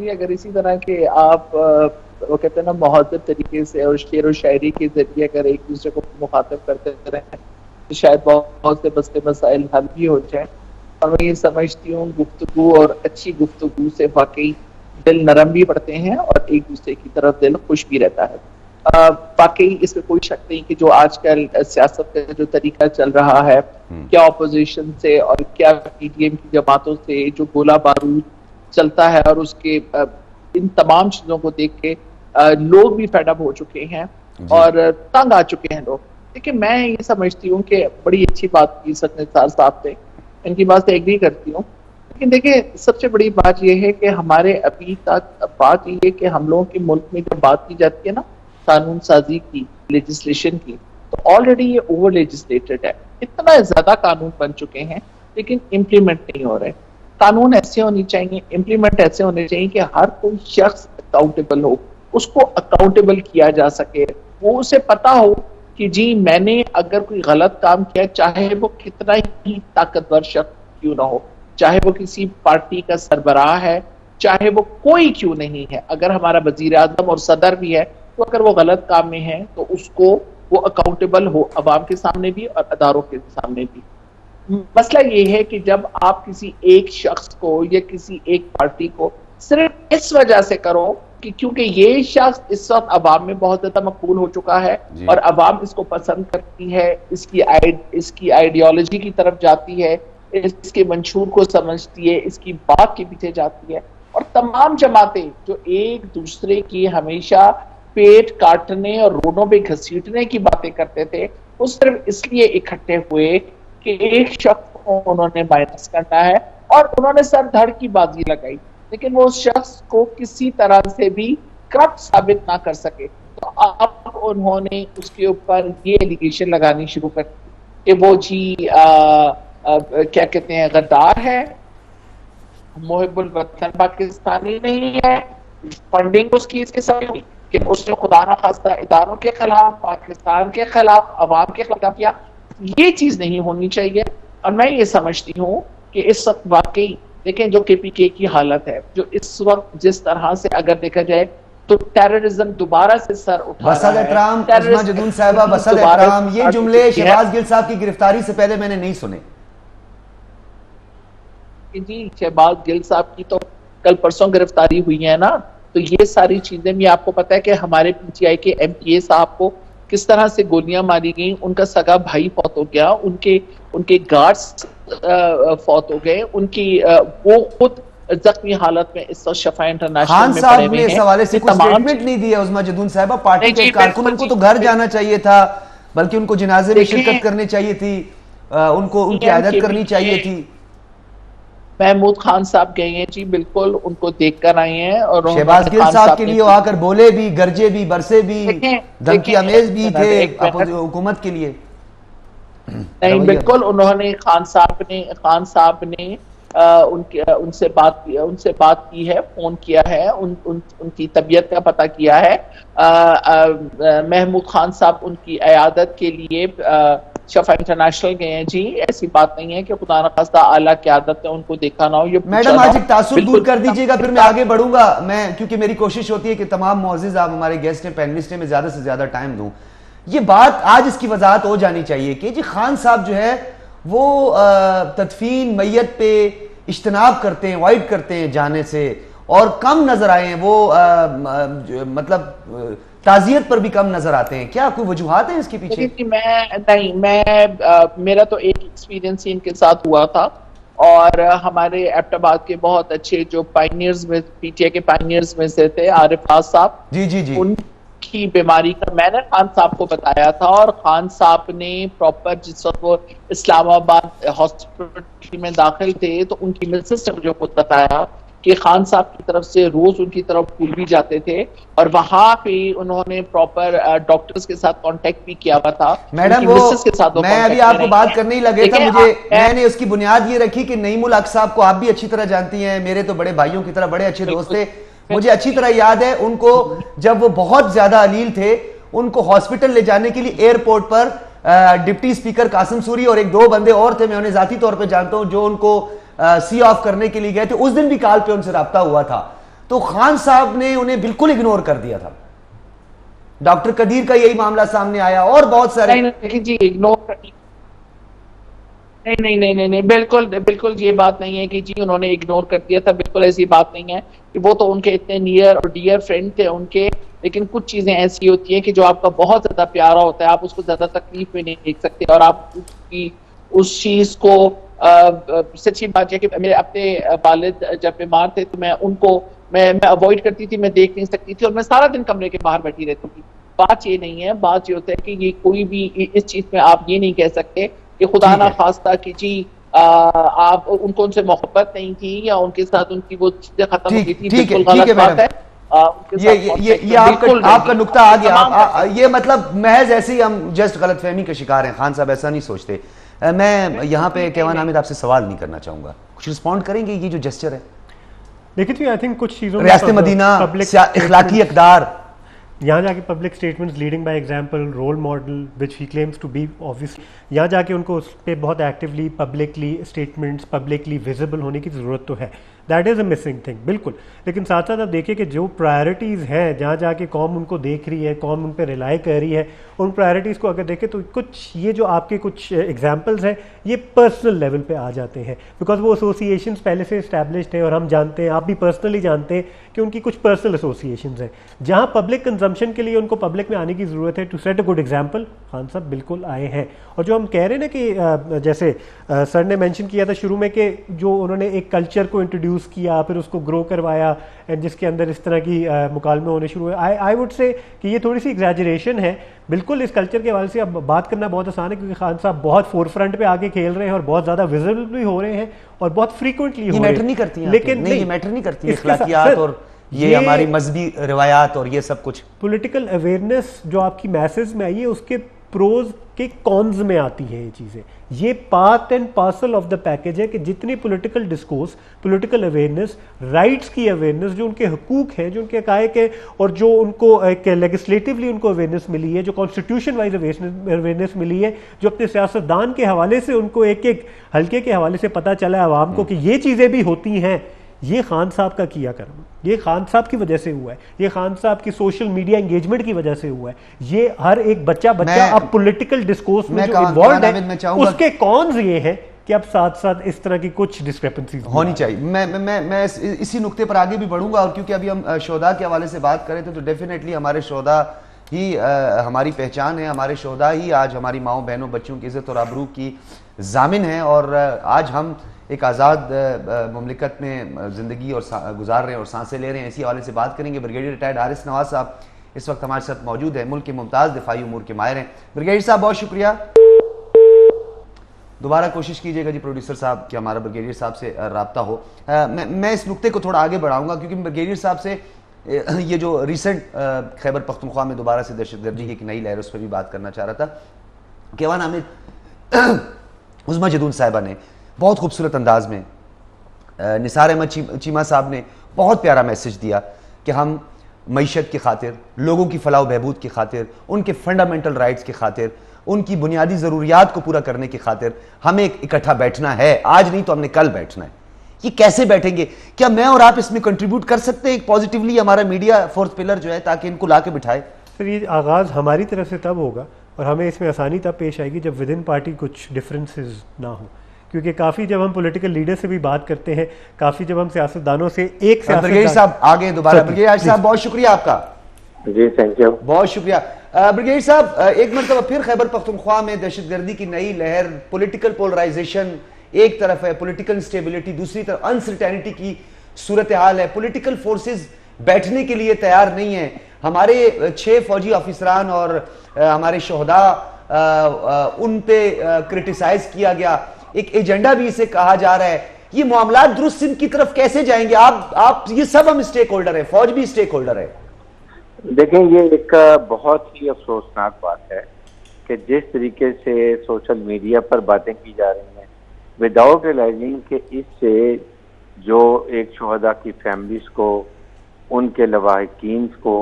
अगर इसी तरह के आप वो कहते हैं ना मुहज़्ज़ब तरीके से और शेर और शायरी के जरिए अगर एक दूसरे को मुखातिब करते रहें तो शायद बहुत से मसले मसाइल हल भी हो जाए। और मैं ये समझती हूँ गुफ्तगू और अच्छी गुफ्तगू से वाकई दिल नरम भी पड़ते हैं और एक दूसरे की तरफ दिल खुश भी रहता है। वाकई इसमें कोई शक नहीं कि जो आजकल सियासत का जो तरीका चल रहा है, क्या अपोजिशन से और क्या PDM की जमातों से जो गोला बारूद चलता है, और उसके इन तमाम चीजों को देख के लोग भी फेड अप हो चुके हैं और तंग आ चुके हैं लोग। देखिए, मैं ये समझती हूँ कि बड़ी अच्छी बात की निसार साहब ने, इनकी बात से एग्री करती हूँ, लेकिन देखिए सबसे बड़ी बात यह है कि हमारे अभी तक बात यह है कि हम लोगों के मुल्क में जब बात की जाती है ना कानून साजी की, लेजिस्लेशन की, तो ऑलरेडी ये ओवर लेजिस्लेटेड है। इतना ज्यादा कानून बन चुके हैं लेकिन इम्प्लीमेंट नहीं हो रहे। कानून ऐसे होने चाहिए, इम्प्लीमेंट ऐसे होने चाहिए कि हर कोई शख्स अकाउंटेबल हो, उसको अकाउंटेबल किया जा सके, वो उसे पता हो कि जी मैंने अगर कोई गलत काम किया, चाहे वो कितना ही ताकतवर शख्स क्यों ना हो, चाहे वो किसी पार्टी का सरबराह है, चाहे वो कोई क्यों नहीं है, अगर हमारा वजीर आजम और सदर भी है, तो अगर वो गलत काम में है तो उसको वो अकाउंटेबल हो, अवाम के सामने भी और अदारों के सामने भी। मसला ये है कि जब आप किसी एक शख्स को या किसी एक पार्टी को सिर्फ इस वजह से करो कि क्योंकि ये शख्स इस वक्त अवाम में बहुत ज्यादा मकबूल हो चुका है और अवाम इसको पसंद करती है, इसकी आइडियोलॉजी की तरफ जाती है, इसके मंशूर को समझती है, इसकी बात के पीछे जाती है, और तमाम जमातें जो एक दूसरे की हमेशा पेट काटने और रोडों पे घसीटने की बातें करते थे, वो सिर्फ इसलिए इकट्ठे हुए कि एक शख्स को उन्होंने माइनस करना है और उन्होंने सर धड़ की बाजी लगाई, लेकिन वो शख्स को किसी तरह से भी करप्ट साबित ना कर सके। तो अब उन्होंने उसके ऊपर ये एलिगेशन लगानी शुरू कर दी कि वो जी क्या कहते हैं, गद्दार है, मुहिब्बुल वतन पाकिस्तानी नहीं है। फंडिंग उसकी इसके साथ हुई कि उसने खुदा ना खास्ता इदारों के खिलाफ, पाकिस्तान के खिलाफ, अवाम के खिलाफ किया। ये चीज नहीं होनी चाहिए। और मैं ये समझती हूँ कि इस वक्त वाकई देखें जो KPK की हालत है, जो इस वक्त जिस तरह से अगर देखा जाए तो टेररिज्म दोबारा से सर उठा रहा बसद है। एहतराम उस्मा जदून साहिबा, बसद एहतराम, ये जुमले शहबाज गिल साहब की गिरफ्तारी से पहले मैंने नहीं सुने। जी शहबाज गिल साहब की तो कल परसों गिरफ्तारी हुई है ना, तो ये सारी चीजें भी आपको पता है कि हमारे PTI के MPA साहब को किस तरह से गोलियां मारी गई, उनका सगा भाई फौत हो गया, उनके गार्ड्स फौत हो गए, उनकी वो खुद जख्मी हालत में इस वक्त शफा इंटरनेशनल खान में साहब पड़े हुए ने इस हैं। हवाले से ये कुछ तमाम स्टेटमेंट नहीं दिया उस्मा जदून साहिबा। पार्टी नहीं के जी, कारकुन, बिल्कुल उनको तो जी, घर जाना चाहिए था, बल्कि उनको जनाजे में देखिए, शिरकत करनी चाहिए थी, उनको उनकी आदत करनी चाहिए थी। महमूद खान साहब गए हैं जी, बिल्कुल उनको देख कर आए हैं। और शहबाज गिल साहब के लिए वो आकर बोले भी, गरजे भी, बरसे भी, धमकी अमेज भी थे हुकूमत के लिए। नहीं बिल्कुल, उन्होंने खान साहब ने उनसे बात की है, फोन किया है, उनकी तबीयत का पता किया है। महमूद खान साहब उनकी इयादत के लिए शफा इंटरनेशनल गए हैं जी। ऐसी बात नहीं है कि खुदा न खास्ता आला क़यादत ने उनको देखा ना हो। ये मैडम आज एक तासुर दूर कर दीजिएगा, फिर मैं आगे बढ़ूंगा। मैं, क्योंकि मेरी कोशिश होती है कि तमाम मुअज़्ज़िज़ आप हमारे गेस्ट हैं, पैनलिस्ट हैं, मैं ज्यादा से ज्यादा टाइम दूं। ये बात आज इसकी वजाहत हो जानी चाहिए कि जी खान साहब जो है वो तदफीन मैयत पे इज्तनाब करते हैं, अवॉइड करते हैं जाने से, और कम नजर आए हैं वो मतलब ताजियत पर भी कम नजर आते हैं। क्या कोई वजूहात है इसके पीछे? मेरा तो एक एक्सपीरियंस ही इनके साथ हुआ था, और हमारे एबटाबाद के बहुत अच्छे जो पायनियर्स में, PTI के पायनियर्स में से थे, आरिफ खास साहब, जी, उनकी बीमारी का मैंने खान साहब को बताया था, और खान साहब ने प्रॉपर जिस वक्त वो इस्लामाबाद हॉस्पिटल में दाखिल थे तो उनकी मिसेस ने मुझे खुद बताया कि खान साहब की तरफ से रोज उनकी तरफ फूल भी जाते थे, और वहां पे उन्होंने प्रॉपर डॉक्टर्स के साथ कांटेक्ट भी किया हुआ था। मैडम वो के साथ मैं अभी आपको बात करने ही लगे था, मैंने उसकी बुनियाद ये रखी कि नईमुल हक साहब को आप भी अच्छी तरह जानती हैं, मेरे तो बड़े भाइयों की तरह बड़े अच्छे दोस्त थे। मुझे अच्छी तरह याद है उनको, जब वो बहुत ज्यादा अलील थे, उनको हॉस्पिटल ले जाने के लिए एयरपोर्ट पर डिप्टी स्पीकर कासिम सूरी और एक दो बंदे और थे, मैं उन्हें जाती तौर पर जानता हूं, जो उनको सी ऑफ करने के लिए गए थे। उस दिन भी कॉल पे उनसे राब्ता हुआ था, तो खान साहब ने उन्हें बिल्कुल इग्नोर कर दिया था। डॉक्टर कदीर का यही मामला सामने आया, और बहुत सारे। जी इग्नोर नहीं, बिल्कुल ये बात नहीं है कि जी उन्होंने इग्नोर कर दिया था, बिल्कुल ऐसी बात नहीं है कि वो तो उनके इतने नियर और डियर फ्रेंड थे उनके। लेकिन कुछ चीजें ऐसी होती हैं कि जो आपका बहुत ज्यादा प्यारा होता है, आप उसको ज्यादा तकलीफ में नहीं देख सकते, और आप उस चीज को सच्ची बात है कि मेरे अपने वालिद जब बीमार थे तो मैं अवॉइड करती थी, मैं देख नहीं सकती थी, और मैं सारा दिन कमरे के बाहर बैठी रहती थी। बात ये नहीं है, बात ये होता है कि ये कोई भी इस चीज में आप ये नहीं कह सकते कि खुदा ना खास्ता कि जी आप उनसे मोहब्बत नहीं थी या उनके साथ उनकी वो चीजें खत्म हो गई थी। बिल्कुल गलत बात है। ये आपका नुक्ता आ गया। ये मतलब महज ऐसे ही हम जस्ट गलतफहमी के शिकार हैं। खान साहब ऐसा नहीं सोचते। मैं यहाँ पे केवान हामिद आपसे सवाल नहीं करना चाहूंगा, कुछ रिस्पॉन्ड करेंगे? ये जो जेस्चर है, देखिए आई थिंक कुछ चीज़ों रियासत मदीना, इखलाकी इक़दार, यहाँ जाके public statements, leading by example, role model which he claims to be obvious, यहाँ जाके उनको उस पर बहुत actively publicly statements publicly visible होने की ज़रूरत तो है। That is a missing thing, बिल्कुल। लेकिन साथ साथ आप देखिए कि जो प्रायोरिटीज़ हैं, जहाँ जाके कौम उनको देख रही है, कौम उन पर रिलाई कर रही है, उन प्रायोरिटीज़ को अगर देखें तो कुछ ये जो आपके कुछ एग्जाम्पल्स हैं ये पर्सनल लेवल पे आ जाते हैं, बिकॉज वो एसोसिएशंस पहले से इस्टेब्लिश्ड हैं, और हम जानते हैं, आप भी पर्सनली जानते हैं कि उनकी कुछ पर्सनल एसोसिएशंस हैं। जहाँ पब्लिक कंजम्पशन के लिए उनको पब्लिक में आने की ज़रूरत है, to set a good example, Khan साहब बिल्कुल आए हैं। और जो हम कह रहे हैं ना कि जैसे सर ने मेंशन किया था शुरू में कि जो उन्होंने एक कल्चर को इंट्रोड्यूस किया, फिर उसको ग्रो करवाया, एंड जिसके अंदर इस तरह की मुकालमे होने शुरू हुए, आई वुड से कि ये थोड़ी सी एग्जैजरेशन है। बिल्कुल इस कल्चर के हवाले से अब बात करना बहुत आसान है, क्योंकि खान साहब बहुत फोर फ्रंट पे आके खेल रहे हैं और बहुत ज़्यादा विजिबल भी हो रहे हैं और बहुत फ्रीक्वेंटली हो रहे हैं। मैटर नहीं करती है, लेकिन नहीं ये मैटर नहीं करती है, इखलाकियात और ये हमारी मजहबी रिवायात और ये सब कुछ। पॉलिटिकल अवेयरनेस जो आपकी मैसेज में आई है, उसके प्रोज के कॉन्स में आती है ये चीज़ें। ये part and parcel of the package है कि जितनी political discourse, political awareness, rights की अवेयरनेस, जो उनके हकूक हैं, जो उनके हक़ाइक़ है, और जो उनको लेजिस्लेटिवली उनको अवेयरनेस मिली है, जो कॉन्स्टिट्यूशन वाइज अवेयरनेस मिली है, जो अपने सियासतदान के हवाले से उनको एक एक हल्के के हवाले से पता चला है आवाम को कि ये चीज़ें भी होती हैं, ये खान साहब का किया कर्म, ये खान साहब की वजह से हुआ है, ये खान साहब की सोशल मीडिया एंगेजमेंट की वजह से हुआ है। ये हर एक बच्चा अब पॉलिटिकल डिस्कोर्स में जो इन्वॉल्व है उसके कॉन्स ये है कि अब साथ साथ इस तरह की कुछ डिस्क्रिपेंसीज होनी चाहिए। मैं इसी नुक्ते पर आगे भी बढ़ूंगा, और क्योंकि अभी हम शोहदा के हवाले से बात करें तो डेफिनेटली हमारे शोहदा ही हमारी पहचान है, हमारे शोहदा ही आज हमारी माओ बहनों बच्चों की इज्जत और आबरू की जामिन है, और आज हम एक आज़ाद मुमलिकत में ज़िंदगी और गुजार रहे हैं और सांसें ले रहे हैं। इसी हवाले से बात करेंगे। ब्रिगेडियर रिटायर्ड हारिस नवाज साहब इस वक्त हमारे साथ मौजूद है, मुल्क के मुमताज़ दिफाई उमूर के माहिर हैं। ब्रिगेडियर साहब बहुत शुक्रिया। दोबारा कोशिश कीजिएगा जी प्रोड्यूसर साहब कि हमारा ब्रिगेडियर साहब से रब्ता हो। मैं इस नुक्ते को थोड़ा आगे बढ़ाऊंगा, क्योंकि ब्रिगेडियर साहब से ये जो रिसेंट खैबर पख्तूनख्वा में दोबारा से दहशतगर्दी की एक नई लहर, उस पर भी बात करना चाह रहा था। केवान हामिद उज़्मा जदून साहिबा ने बहुत खूबसूरत अंदाज में, निसार अहमद चीमा साहब ने बहुत प्यारा मैसेज दिया कि हम मईशत की खातिर, लोगों की फलाह बहबूद की खातिर, उनके फंडामेंटल राइट्स की खातिर, उनकी बुनियादी ज़रूरियात को पूरा करने की खातिर हमें इकट्ठा बैठना है। आज नहीं तो हमने कल बैठना है। ये कैसे बैठेंगे? क्या मैं और आप इसमें कंट्रीब्यूट कर सकते हैं पॉजिटिवली, हमारा मीडिया फोर्थ पिलर जो है, ताकि इनको ला के बिठाए? सर ये आगाज़ हमारी तरफ से तब होगा और हमें इसमें आसानी तब पेश आएगी जब विद इन पार्टी कुछ डिफरेंसेस ना हो, क्योंकि काफ़ी जब हम पॉलिटिकल लीडर से भी बात करते हैं, काफ़ी जब हम सियासतदानों से एक ब्रिगेडियर साहब आगे दोबारा। ब्रिगेडियर साहब बहुत शुक्रिया आपका। जी थैंक यू, बहुत शुक्रिया। ब्रिगेडियर साहब एक मरतबा फिर खैबर पख्तूनख्वा में दहशतगर्दी की नई लहर, पॉलिटिकल पोलराइजेशन एक तरफ है, पॉलिटिकल स्टेबिलिटी दूसरी तरफ, अनसर्टेनिटी की सूरत हाल है। पॉलिटिकल फोर्सेस बैठने के लिए तैयार नहीं है। हमारे 6 फौजी ऑफिसरान और हमारे शोहदा उन पे क्रिटिसाइज किया गया, एक एजेंडा भी इसे कहा जा रहा है। ये मामला दुरुस्त सिंध की तरफ कैसे जाएंगे? आप ये सब हम स्टेक होल्डर है, फौज भी स्टेक होल्डर है। देखें, ये एक बहुत ही अफसोसनाक बात है कि जिस तरीके से सोशल मीडिया पर बातें की जा रही हैं विदाउट रियलाइजिंग कि इससे जो एक शोहदा की फैमिलीज को, उनके लवाहिकीन को,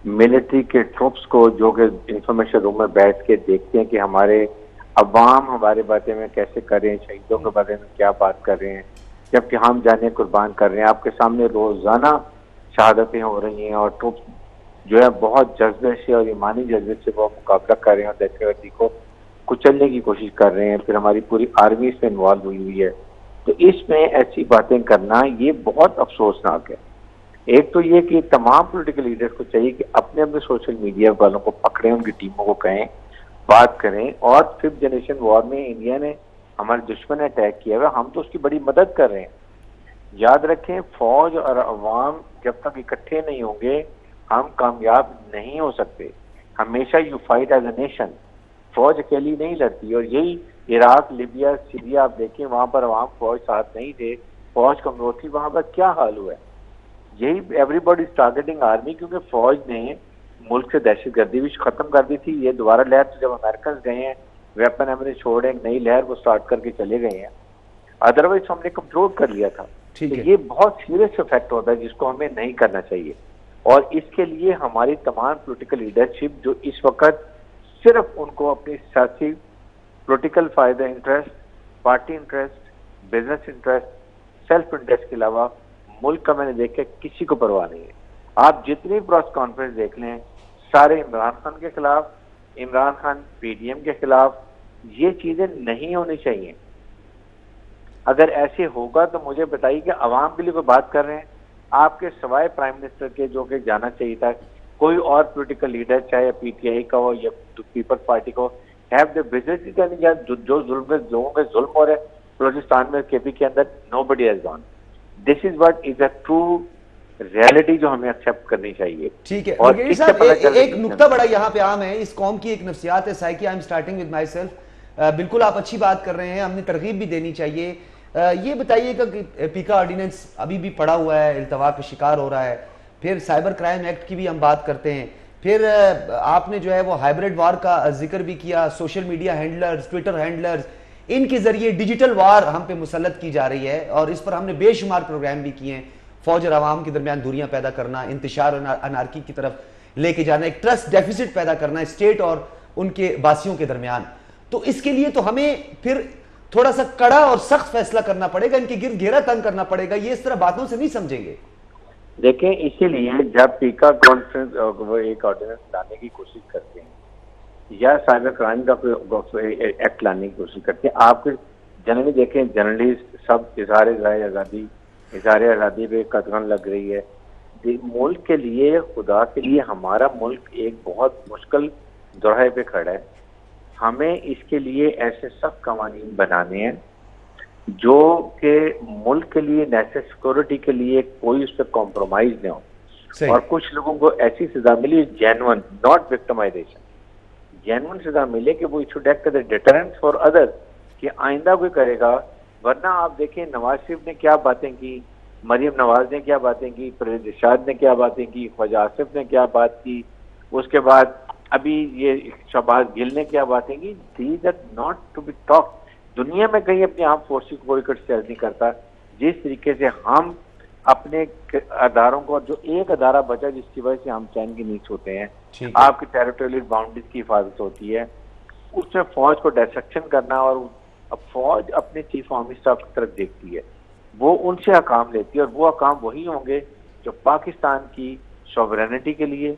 मिलिट्री के ट्रुप्स को, जो कि इंफॉर्मेशन रूम में बैठ के देखते हैं कि हमारे अवाम हमारे बारे में कैसे कर रहे हैं, शहीदों के बारे में क्या बात कर रहे हैं, जबकि हम जाने कुर्बान कर रहे हैं। आपके सामने रोजाना शहादतें हो रही हैं और ट्रुप्स जो है बहुत जज्बे से और ईमानी जज्बे से वो मुकाबला कर रहे हैं और दहशतगर्दी को कुचलने की कोशिश कर रहे हैं। फिर हमारी पूरी आर्मी इसमें इन्वॉल्व हुई है। तो इसमें ऐसी बातें करना ये बहुत अफसोसनाक है। एक तो ये कि तमाम पॉलिटिकल लीडर्स को चाहिए कि अपने अपने सोशल मीडिया वालों को पकड़ें, उनकी टीमों को कहें, बात करें। और 5th जनरेशन वॉर में इंडिया ने, हमारे दुश्मन ने अटैक किया हुआ, हम तो उसकी बड़ी मदद कर रहे हैं। याद रखें, फौज और अवाम जब तक इकट्ठे नहीं होंगे हम कामयाब नहीं हो सकते। हमेशा you fight as a nation. फौज अकेली नहीं लड़ती। और यही इराक, लिबिया, सीरिया आप देखें, वहां पर अवाम फौज साथ नहीं थे, फौज कमजोर थी, वहां पर क्या हाल हुआ है। यही एवरीबॉडी इज टारगेटिंग आर्मी, क्योंकि फौज ने मुल्क से दहशतगर्दी भी खत्म कर दी थी। ये दोबारा लहर तो जब अमेरिकन गए हैं, वेपन हमने छोड़े, एक नई लहर को स्टार्ट करके चले गए हैं। अदरवाइज हमने कंट्रोल कर लिया था। तो ये बहुत सीरियस इफेक्ट होता है जिसको हमें नहीं करना चाहिए। और इसके लिए हमारी तमाम पॉलिटिकल लीडरशिप जो इस वक्त सिर्फ उनको अपनी सियासी पॉलिटिकल फायदा, interest, party interest, business interest, self interest के अलावा मुल्क का मैंने देखा किसी को परवाह नहीं है। आप जितनी प्रेस कॉन्फ्रेंस देख लें, सारे इमरान खान के खिलाफ, इमरान खान पीडीएम के खिलाफ। ये चीजें नहीं होनी चाहिए। अगर ऐसे होगा तो मुझे बताइए कि अवाम के लिए कोई बात कर रहे हैं आपके सिवाय प्राइम मिनिस्टर के, जो कि जाना चाहिए था, कोई और पॉलिटिकल लीडर, चाहे पीटीआई का हो या पीपल्स पार्टी का हो, हैव द विजिट करनी। या जो जुल्म लोगों के जुल्म हो रहे बलूचिस्तान में, केपी के अंदर, nobody has gone. This is what is a true reality जो हमें एक्सेप्ट करनी चाहिए। ठीक है। और एक नुक्ता बड़ा यहाँ पे आम है, इस कौम की एक नफ्सियात है, psyche. I am starting with my self. बिल्कुल आप अच्छी बात कर रहे हैं, हमने तरगीब भी देनी चाहिए। ये बताइएगा कि पीका ऑर्डिनेंस अभी भी पड़ा हुआ है, इल्तवा का शिकार हो रहा है। फिर साइबर क्राइम एक्ट की भी हम बात करते हैं। फिर आपने जो है वो हाइब्रिड वार का जिक्र भी किया, social media handlers, Twitter handlers, इनके जरिए डिजिटल वार हम पे मुसल्लत की जा रही है और इस पर हमने बेशुमार प्रोग्राम भी किए हैं। फौज और आवाम के दरमियान दूरियां पैदा करना, इंतशार और अनारकी की तरफ लेके जाना, एक ट्रस्ट डेफिसिट पैदा करना स्टेट और उनके बासियों के दरमियान। तो इसके लिए तो हमें फिर थोड़ा सा कड़ा और सख्त फैसला करना पड़ेगा, इनके गिर्द घेरा तंग करना पड़ेगा। ये इस तरह बातों से नहीं समझेंगे। देखें, इसीलिए जब पीका कॉन्फ्रेंस वो एक ऑर्डिनेंस लाने की कोशिश करते हैं या साइबर क्राइम का कोई एक्ट लाने की कोशिश करते हैं, आपके जनरली देखें जर्नलिस्ट सब इजहार आज़ादी पे कदगन लग रही है। मुल्क के लिए, खुदा के लिए, हमारा मुल्क एक बहुत मुश्किल दौराहे पे खड़ा है। हमें इसके लिए ऐसे सब कवानीन बनाने हैं जो कि मुल्क के लिए, नेशनल सिक्योरिटी के लिए कोई उस पर कॉम्प्रोमाइज नहीं हो और कुछ लोगों को ऐसी सजा मिली जेन्युइन, नॉट विक्टिमाइजेशन, जेन्युइन सजा मिले कि वो should act as a deterrence for others कि आइंदा कोई करेगा। वरना आप देखें नवाज शरीफ ने क्या बातें की, मरियम नवाज ने क्या बातें की, परवेज इरशाद ने क्या बातें की, ख्वाजा आसिफ ने क्या बात की, उसके बाद अभी ये शहबाज गिल ने क्या बातें की। These are not to be talk. दुनिया में कहीं अपनी आर्म फोर्सेस को कोई क्रिटिसाइज नहीं करता। जिस तरीके से हम अपने अदारों को, जो एक अदारा बचा जिसकी वजह से हम चैन की नीच होते हैं, आपकी टेरिटोरियल बाउंड्रीज की हिफाजत होती है, उसमें फौज को डिस्ट्रक्शन करना। और अब फौज अपने चीफ आर्मी स्टाफ की तरफ देखती है, वो उनसे हकाम लेती है और वो हकाम वही होंगे जो पाकिस्तान की सॉवरेनिटी के लिए,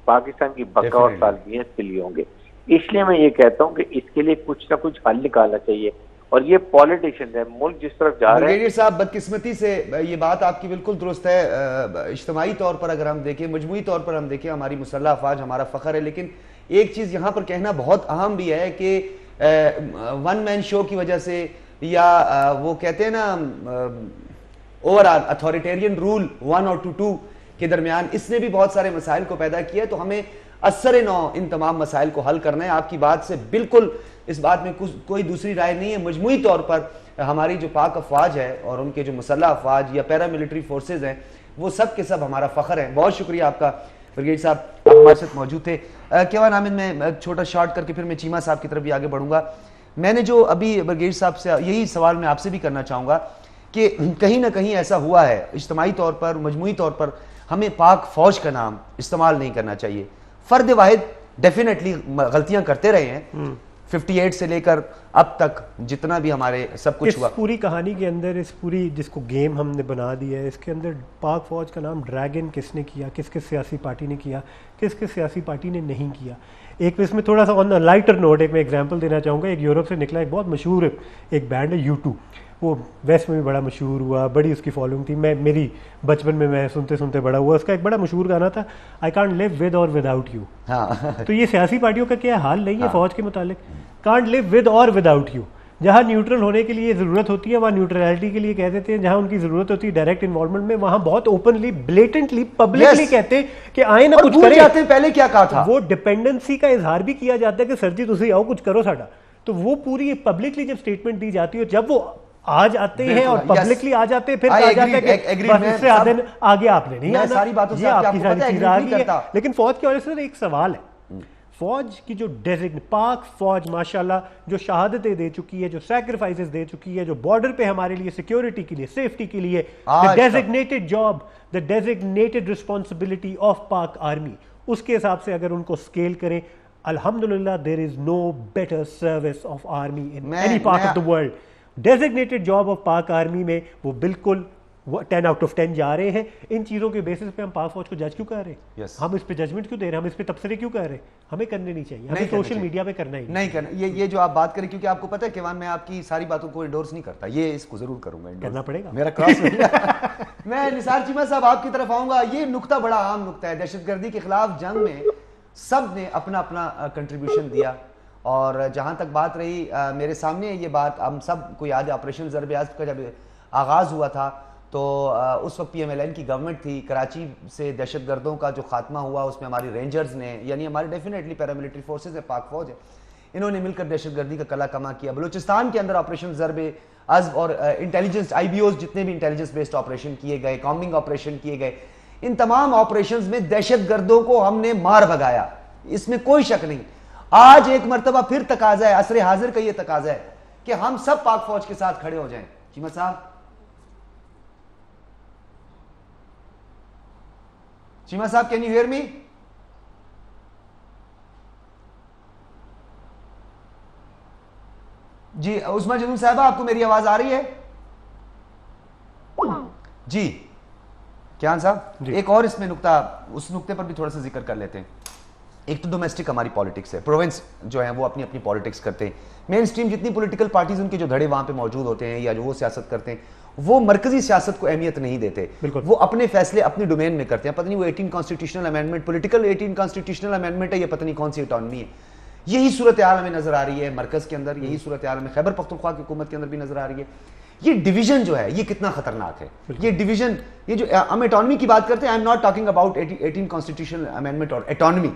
पाकिस्तान की बका और सालमियत के लिए होंगे। इसलिए मैं ये कहता हूँ कि इसके लिए कुछ ना कुछ हल निकालना चाहिए। और ये पॉलिटिशियन है, मुल्क जिस तरफ जा रहे हैं। साहब, बदकिस्मती से ये बात आपकी बिल्कुल दुरुस्त है। इज्तिमाई तौर पर अगर हम देखें, मजमूई तौर पर हम देखें, हमारी मुसल्लह अफवाज हमारा फख्र है। लेकिन एक चीज यहाँ पर कहना बहुत अहम भी है कि वन मैन शो की वजह से, या वो कहते हैं ना ओवरऑल अथॉरिटेरियन रूल 1 और 2 के दरमियान, इसने भी बहुत सारे मसाइल को पैदा किया है। तो हमें असर नौ इन तमाम मसाइल को हल करना है। आपकी बात से बिल्कुल इस बात में कोई दूसरी राय नहीं है। मजमूई तौर पर हमारी जो पाक अफवाज है और उनके जो मुसल्लह अफवाज या पैरा मिलिट्री फोर्सेज हैं, वो सब के सब हमारा फख्र है। बहुत शुक्रिया आपका ब्रिगेड साहब, आप हमारे साथ मौजूद थे। केवान आमिद, में छोटा शॉर्ट करके फिर मैं चीमा साहब की तरफ भी आगे बढ़ूंगा। मैंने जो अभी ब्रिगेड साहब से यही सवाल मैं आपसे भी करना चाहूँगा कि कहीं ना कहीं ऐसा हुआ है इज्तिमाई तौर पर, मजमूई तौर पर, हमें पाक फौज का नाम इस्तेमाल नहीं करना चाहिए। फर्द वाहिद डेफिनेटली गलतियां करते रहे हैं, 58 से लेकर अब तक जितना भी हमारे सब कुछ हुआ। इस पूरी कहानी के अंदर, इस पूरी जिसको गेम हमने बना दिया है, इसके अंदर पाक फौज का नाम ड्रैगन किसने किया, किस किस सियासी पार्टी ने किया, किस किस सियासी पार्टी ने नहीं किया। एक इसमें थोड़ा सा ऑन लाइटर नोट एक मैं एग्जांपल देना चाहूँगा। एक यूरोप से निकला एक बहुत मशहूर एक बैंड है U2, वो वेस्ट में भी बड़ा मशहूर हुआ, बड़ी उसकी फॉलोइंग थी। मेरी बचपन में मैं सुनते सुनते बड़ा हुआ। उसका एक बड़ा मशहूर गाना था, आई कांट लिव विद और विदाउट यू। तो ये सियासी पार्टियों का क्या हाल नहीं है फौज के मुतालिक, कांट लिव विद और विदाउट यू। जहाँ न्यूट्रल होने के लिए ज़रूरत होती है वहाँ न्यूट्रलिटी के लिए कह देते हैं, जहाँ उनकी ज़रूरत होती है डायरेक्ट इन्वॉल्वमेंट में, वहाँ बहुत ओपनली, ब्लेटेंटली, पब्लिकली कहते हैं कि आए ना कुछ करें। जाते हैं पहले क्या कहा था, वो डिपेंडेंसी का इजहार भी किया जाता है कि सर जी तुम आओ कुछ करो साडा। तो वो पूरी पब्लिकली जब स्टेटमेंट दी जाती है, जब वो आ जाते हैं और पब्लिकली आ जाते हैं, फिर कहा जाता है कि इससे आगे आपने नहीं आना। सारी बातों से आपकी सारी चीज आ गई है। लेकिन फौज की वजह से एक सवाल है, फौज की जो पाक फौज माशाल्लाह जो शहादतें दे चुकी है, जो सैक्रिफाइसेस दे चुकी है, जो बॉर्डर पे हमारे लिए सिक्योरिटी के लिए, सेफ्टी के लिए, the designated job, the designated responsibility of Pak army, उसके हिसाब से अगर उनको स्केल करें, अल्हम्दुलिल्लाह there is no better service of army in any part of the world. Designated job of Pak army में वो बिल्कुल 10 आउट ऑफ 10 जा रहे हैं। इन चीज़ों के बेसिस पे हम पाक फौज को जज क्यों कर रहे हैं? हम इस पे जजमेंट क्यों दे रहे हैं? हम इस पे तबसरे क्यों कर रहे हैं? हमें करने नहीं चाहिए, हमें सोशल मीडिया पे करना ही नहीं करना। ये जो आप बात करें, क्योंकि आपको पता है केवान, मैं आपकी सारी बातों को इंडोर्स नहीं करता, ये इसको जरूर करूंगा, करना पड़ेगा, मेरा क्रॉस मैं निसार चीमा साहब आपकी तरफ आऊंगा। ये नुक्ता बड़ा आम नुक्ता है, दहशतगर्दी के खिलाफ जंग में सब ने अपना अपना कंट्रीब्यूशन दिया। और जहां तक बात रही, मेरे सामने ये बात हम सब को याद है, ऑपरेशन ज़र्ब-ए-आज़म का जब आगाज़ हुआ था तो उस वक्त PMLN की गवर्नमेंट थी। कराची से दहशतगर्दों का जो खात्मा हुआ उसमें हमारी रेंजर्स ने, यानी हमारे डेफिनेटली पैरामिलिट्री फोर्सेज है, पाक फौज है, इन्होंने मिलकर दहशतगर्दी का कला कमा किया। बलूचिस्तान के अंदर ऑपरेशन ज़र्ब-ए-आज़म और इंटेलिजेंस IBOs जितने भी इंटेलिजेंस बेस्ड ऑपरेशन किए गए, कॉम्बिंग ऑपरेशन किए गए, इन तमाम ऑपरेशंस में दहशतगर्दों को हमने मार भगाया, इसमें कोई शक नहीं। आज एक मर्तबा फिर तकाजा है, असरे हाजिर का यह तकाजा है कि हम सब पाक फौज के साथ खड़े हो जाएं। चीमा साहब, चीमा साहब, कैन यू हियर मी? जी उस्मा जदून साहबा, आपको मेरी आवाज आ रही है? जी क्या साहब, एक और इसमें नुक्ता, उस नुक्ते पर भी थोड़ा सा जिक्र कर लेते हैं। एक तो डोमेस्टिक हमारी पॉलिटिक्स है, प्रोविंस जो है वो अपनी अपनी पॉलिटिक्स करते हैं। मेन स्ट्रीम जितनी पॉलिटिकल पार्टीज उनके जो धड़े वहां पे मौजूद होते हैं या जो वो सियासत करते हैं, वो मरकजी सियासत को अहमियत नहीं देते, वो अपने फैसले अपनी डोमेन में करते हैं। पता नहीं वो 18 constitutional amendment, political 18 constitutional amendment है, ये पता नहीं कौन सी इटॉनमी है। यही सूरत हाल हमें नजर आ रही है मरकज के अंदर, यही सूरत हाल हमें खैबर पख्तूनख्वा की हुकूमत के अंदर भी नजर आ रही है। ये डिवीजन जो है ये कितना खतरनाक है, ये डिवीजन, ये जो हम एटॉनमी की बात करते हैं, I am not talking about 18 constitutional amendment और एटॉनमी,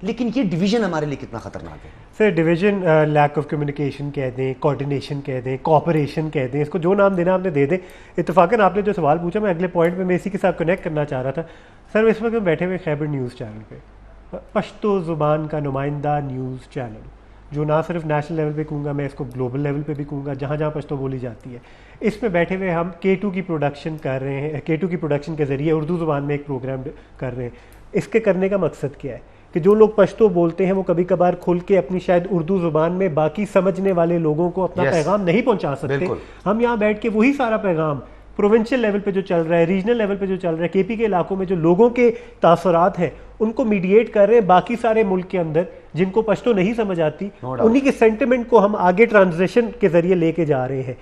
लेकिन ये डिवीजन हमारे लिए कितना खतरनाक है। Sir division, lack of communication कह दें, कोऑर्डिनेशन कह दें, कोऑपरेशन कह दें, इसको जो नाम देना आपने दे दें। इत्तेफाकन आपने जो सवाल पूछा, मैं अगले पॉइंट पे मैं इसी के साथ कनेक्ट करना चाह रहा था। सर इस वक्त हम बैठे हुए खैबर न्यूज़ चैनल पे, पश्तो ज़ुबान का नुमाइंदा न्यूज़ चैनल, जो ना सिर्फ नेशनल लेवल पे कहूँगा, मैं इसको ग्लोबल लेवल पे भी कहूँगा, जहाँ जहाँ पश्तो बोली जाती है। इसमें बैठे हुए हम K2 की प्रोडक्शन कर रहे हैं, K2 की प्रोडक्शन के ज़रिए उर्दू ज़ुबान में एक प्रोग्राम कर रहे हैं। इसके करने का मकसद क्या है कि जो लोग पश्तो बोलते हैं वो कभी कभार खुल के अपनी शायद उर्दू ज़ुबान में बाकी समझने वाले लोगों को अपना पैगाम नहीं पहुँचा सकते। हम यहाँ बैठ के वही सारा पैगाम प्रोविंशियल लेवल पे जो चल रहा है, रीजनल लेवल पे जो चल रहा है, KP के इलाकों में जो लोगों के तासुरात हैं उनको मीडिएट कर रहे हैं बाकी सारे मुल्क के अंदर जिनको पश्तो नहीं समझ आती, उन्हीं के सेंटिमेंट को हम आगे ट्रांसलेशन के जरिए लेके जा रहे हैं।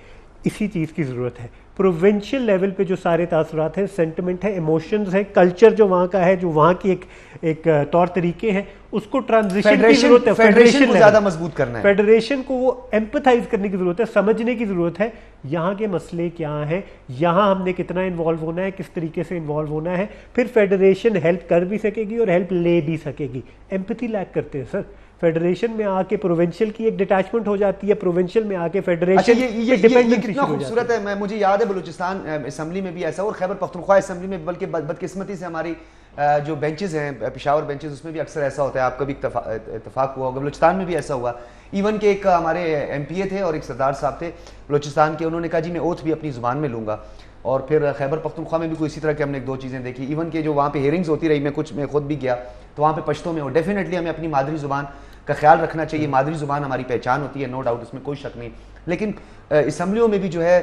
इसी चीज़ की ज़रूरत है। प्रोविंशियल लेवल पे जो सारे तासुरात हैं, सेंटिमेंट है, इमोशंस है, कल्चर जो वहाँ का है, जो वहाँ की एक तौर तरीके हैं, उसको ट्रांजिशन की जरूरत है। फेडरेशन को ज़्यादा मजबूत करना है, फेडरेशन को वो एम्पथाइज करने की जरूरत है, समझने की जरूरत है यहाँ के मसले क्या हैं, यहाँ हमने कितना इन्वॉल्व होना है, किस तरीके से इन्वॉल्व होना है। फिर फेडरेशन हेल्प कर भी सकेगी और हेल्प ले भी सकेगी। एम्पथी लैक करते हैं सर। फेडरेशन में आके प्रोविंशियल की एक डिटैचमेंट हो जाती है, प्रोविंशियल में आके फेडरेशन ये कितना खूबसूरत है। मैं मुझे याद है बलूचिस्तान असेंबली में भी ऐसा, और खैबर पख्तूनख्वा असेंबली में, बल्कि बदकिस्मती से हमारी जो बेंचेस हैं, पेशावर बेंचेस, उसमें भी अक्सर ऐसा होता है। आपका भी इत्तेफाक हुआ होगा, बलूचिस्तान में भी ऐसा हुआ। इवन के एक हमारे MPA थे और एक सरदार साहब थे बलूचिस्तान के, उन्होंने कहा जी मैं ओथ भी अपनी ज़ुबान में लूँगा। और फिर खैबर पख्तूनख्वा में भी कोई इसी तरह के हमने एक दो चीज़ें देखी। इवन के जो वहाँ पे हियरिंग्स होती रही, मैं खुद भी गया तो वहाँ पे पश्तो में, और डेफिनेटली हमें अपनी मादरी ज़ुबान का ख्याल रखना चाहिए। मादरी ज़ुबान हमारी पहचान होती है, नो डाउट, इसमें कोई शक नहीं। लेकिन असम्बलियों में भी जो है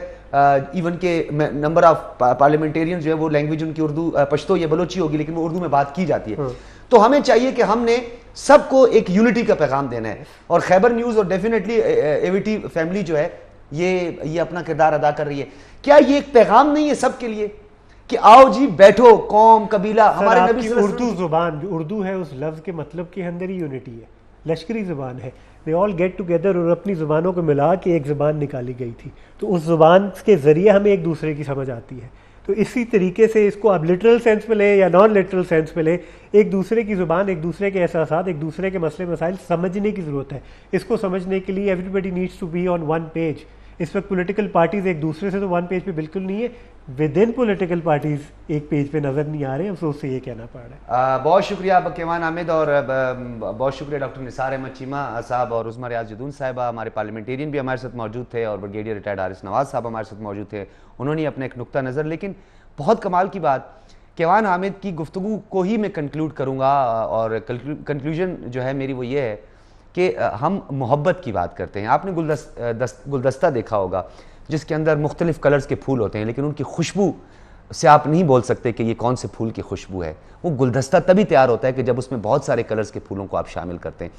इवन के नंबर ऑफ पार्लियामेंटेरियन जो है वो लैंग्वेज उनकी उर्दू, पश्तो या बलोची होगी, लेकिन वो उर्दू में बात की जाती है। तो हमें चाहिए कि हमने सबको एक यूनिटी का पैगाम देना है, और खैबर न्यूज़ और डेफिनेटली AVT फैमिली जो है ये अपना किरदार अदा कर रही है। क्या ये एक पैगाम नहीं है सबके लिए कि आओ जी बैठो, कौम कबीला, हमारे नबी उर्दू जुबान, जो उर्दू है उस लफ्ज़ के मतलब के अंदर ही यूनिटी है, लश्करी ज़ुबान है। दे ऑल गेट टुगेदर और अपनी ज़ुबानों को मिला के एक ज़ुबान निकाली गई थी, तो उस ज़ुबान के ज़रिए हमें एक दूसरे की समझ आती है। तो इसी तरीके से इसको आप लिटरल सेंस में ले या नॉन लिटरल सेंस में ले, एक दूसरे की ज़ुबान, एक दूसरे के एहसासात, एक दूसरे के मसले मसाइल समझने की ज़रूरत है। इसको समझने के लिए everybody needs to be on one page. इस वक्त पॉलिटिकल पार्टीज एक दूसरे से तो वन पेज पे बिल्कुल नहीं है, विद इन पॉलिटिकल पार्टीज एक पेज पे नजर नहीं आ रहे, अफसोस से ये कहना पड़ रहा है। बहुत शुक्रिया बकेवान आमिद, और बहुत शुक्रिया डॉक्टर निसार अहमद चीमा साहब और उस्मा रियाज जदून साहिबा। हमारे पार्लियामेंटेरियन भी हमारे साथ मौजूद थे, और ब्रिगेडियर रिटायर्ड हारिस नवाज साहब हमारे साथ मौजूद थे। उन्होंने अपना एक नुक्ता नज़र, लेकिन बहुत कमाल की बात, केवान हामिद की गुफ्तगू को ही मैं कंक्लूड करूँगा, और कंक्लूजन जो है मेरी वो ये है कि हम मोहब्बत की बात करते हैं। आपने गुलदस्ता देखा होगा जिसके अंदर मुख्तलिफ कलर्स के फूल होते हैं, लेकिन उनकी खुशबू से आप नहीं बोल सकते कि ये कौन से फूल की खुशबू है। वो गुलदस्ता तभी तैयार होता है कि जब उसमें बहुत सारे कलर्स के फूलों को आप शामिल करते हैं।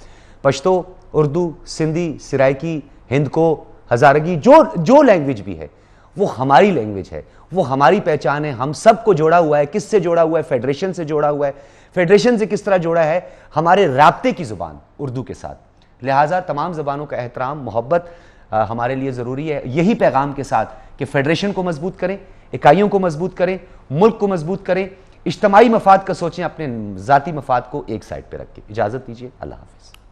पश्तो, उर्दू, सिंधी, सिराइकी, हिंद को, हज़ारगी, जो लैंग्वेज भी है वो हमारी लैंग्वेज है, वो हमारी पहचान है। हम सबको जोड़ा हुआ है। किससे जोड़ा हुआ है? फेडरेशन से जोड़ा हुआ है। फेडरेशन से किस तरह जोड़ा है? हमारे राब्ते की ज़ुबान उर्दू के साथ। लिहाजा तमाम ज़बानों का एहतराम, मोहब्बत हमारे लिए ज़रूरी है। यही पैगाम के साथ कि फेडरेशन को मजबूत करें, इकाइयों को मजबूत करें, मुल्क को मजबूत करें, इज्तमाई मफाद का सोचें, अपने ज़ाती मफाद को एक साइड पर रखें। इजाज़त दीजिए, अल्लाह हाफ़िज़।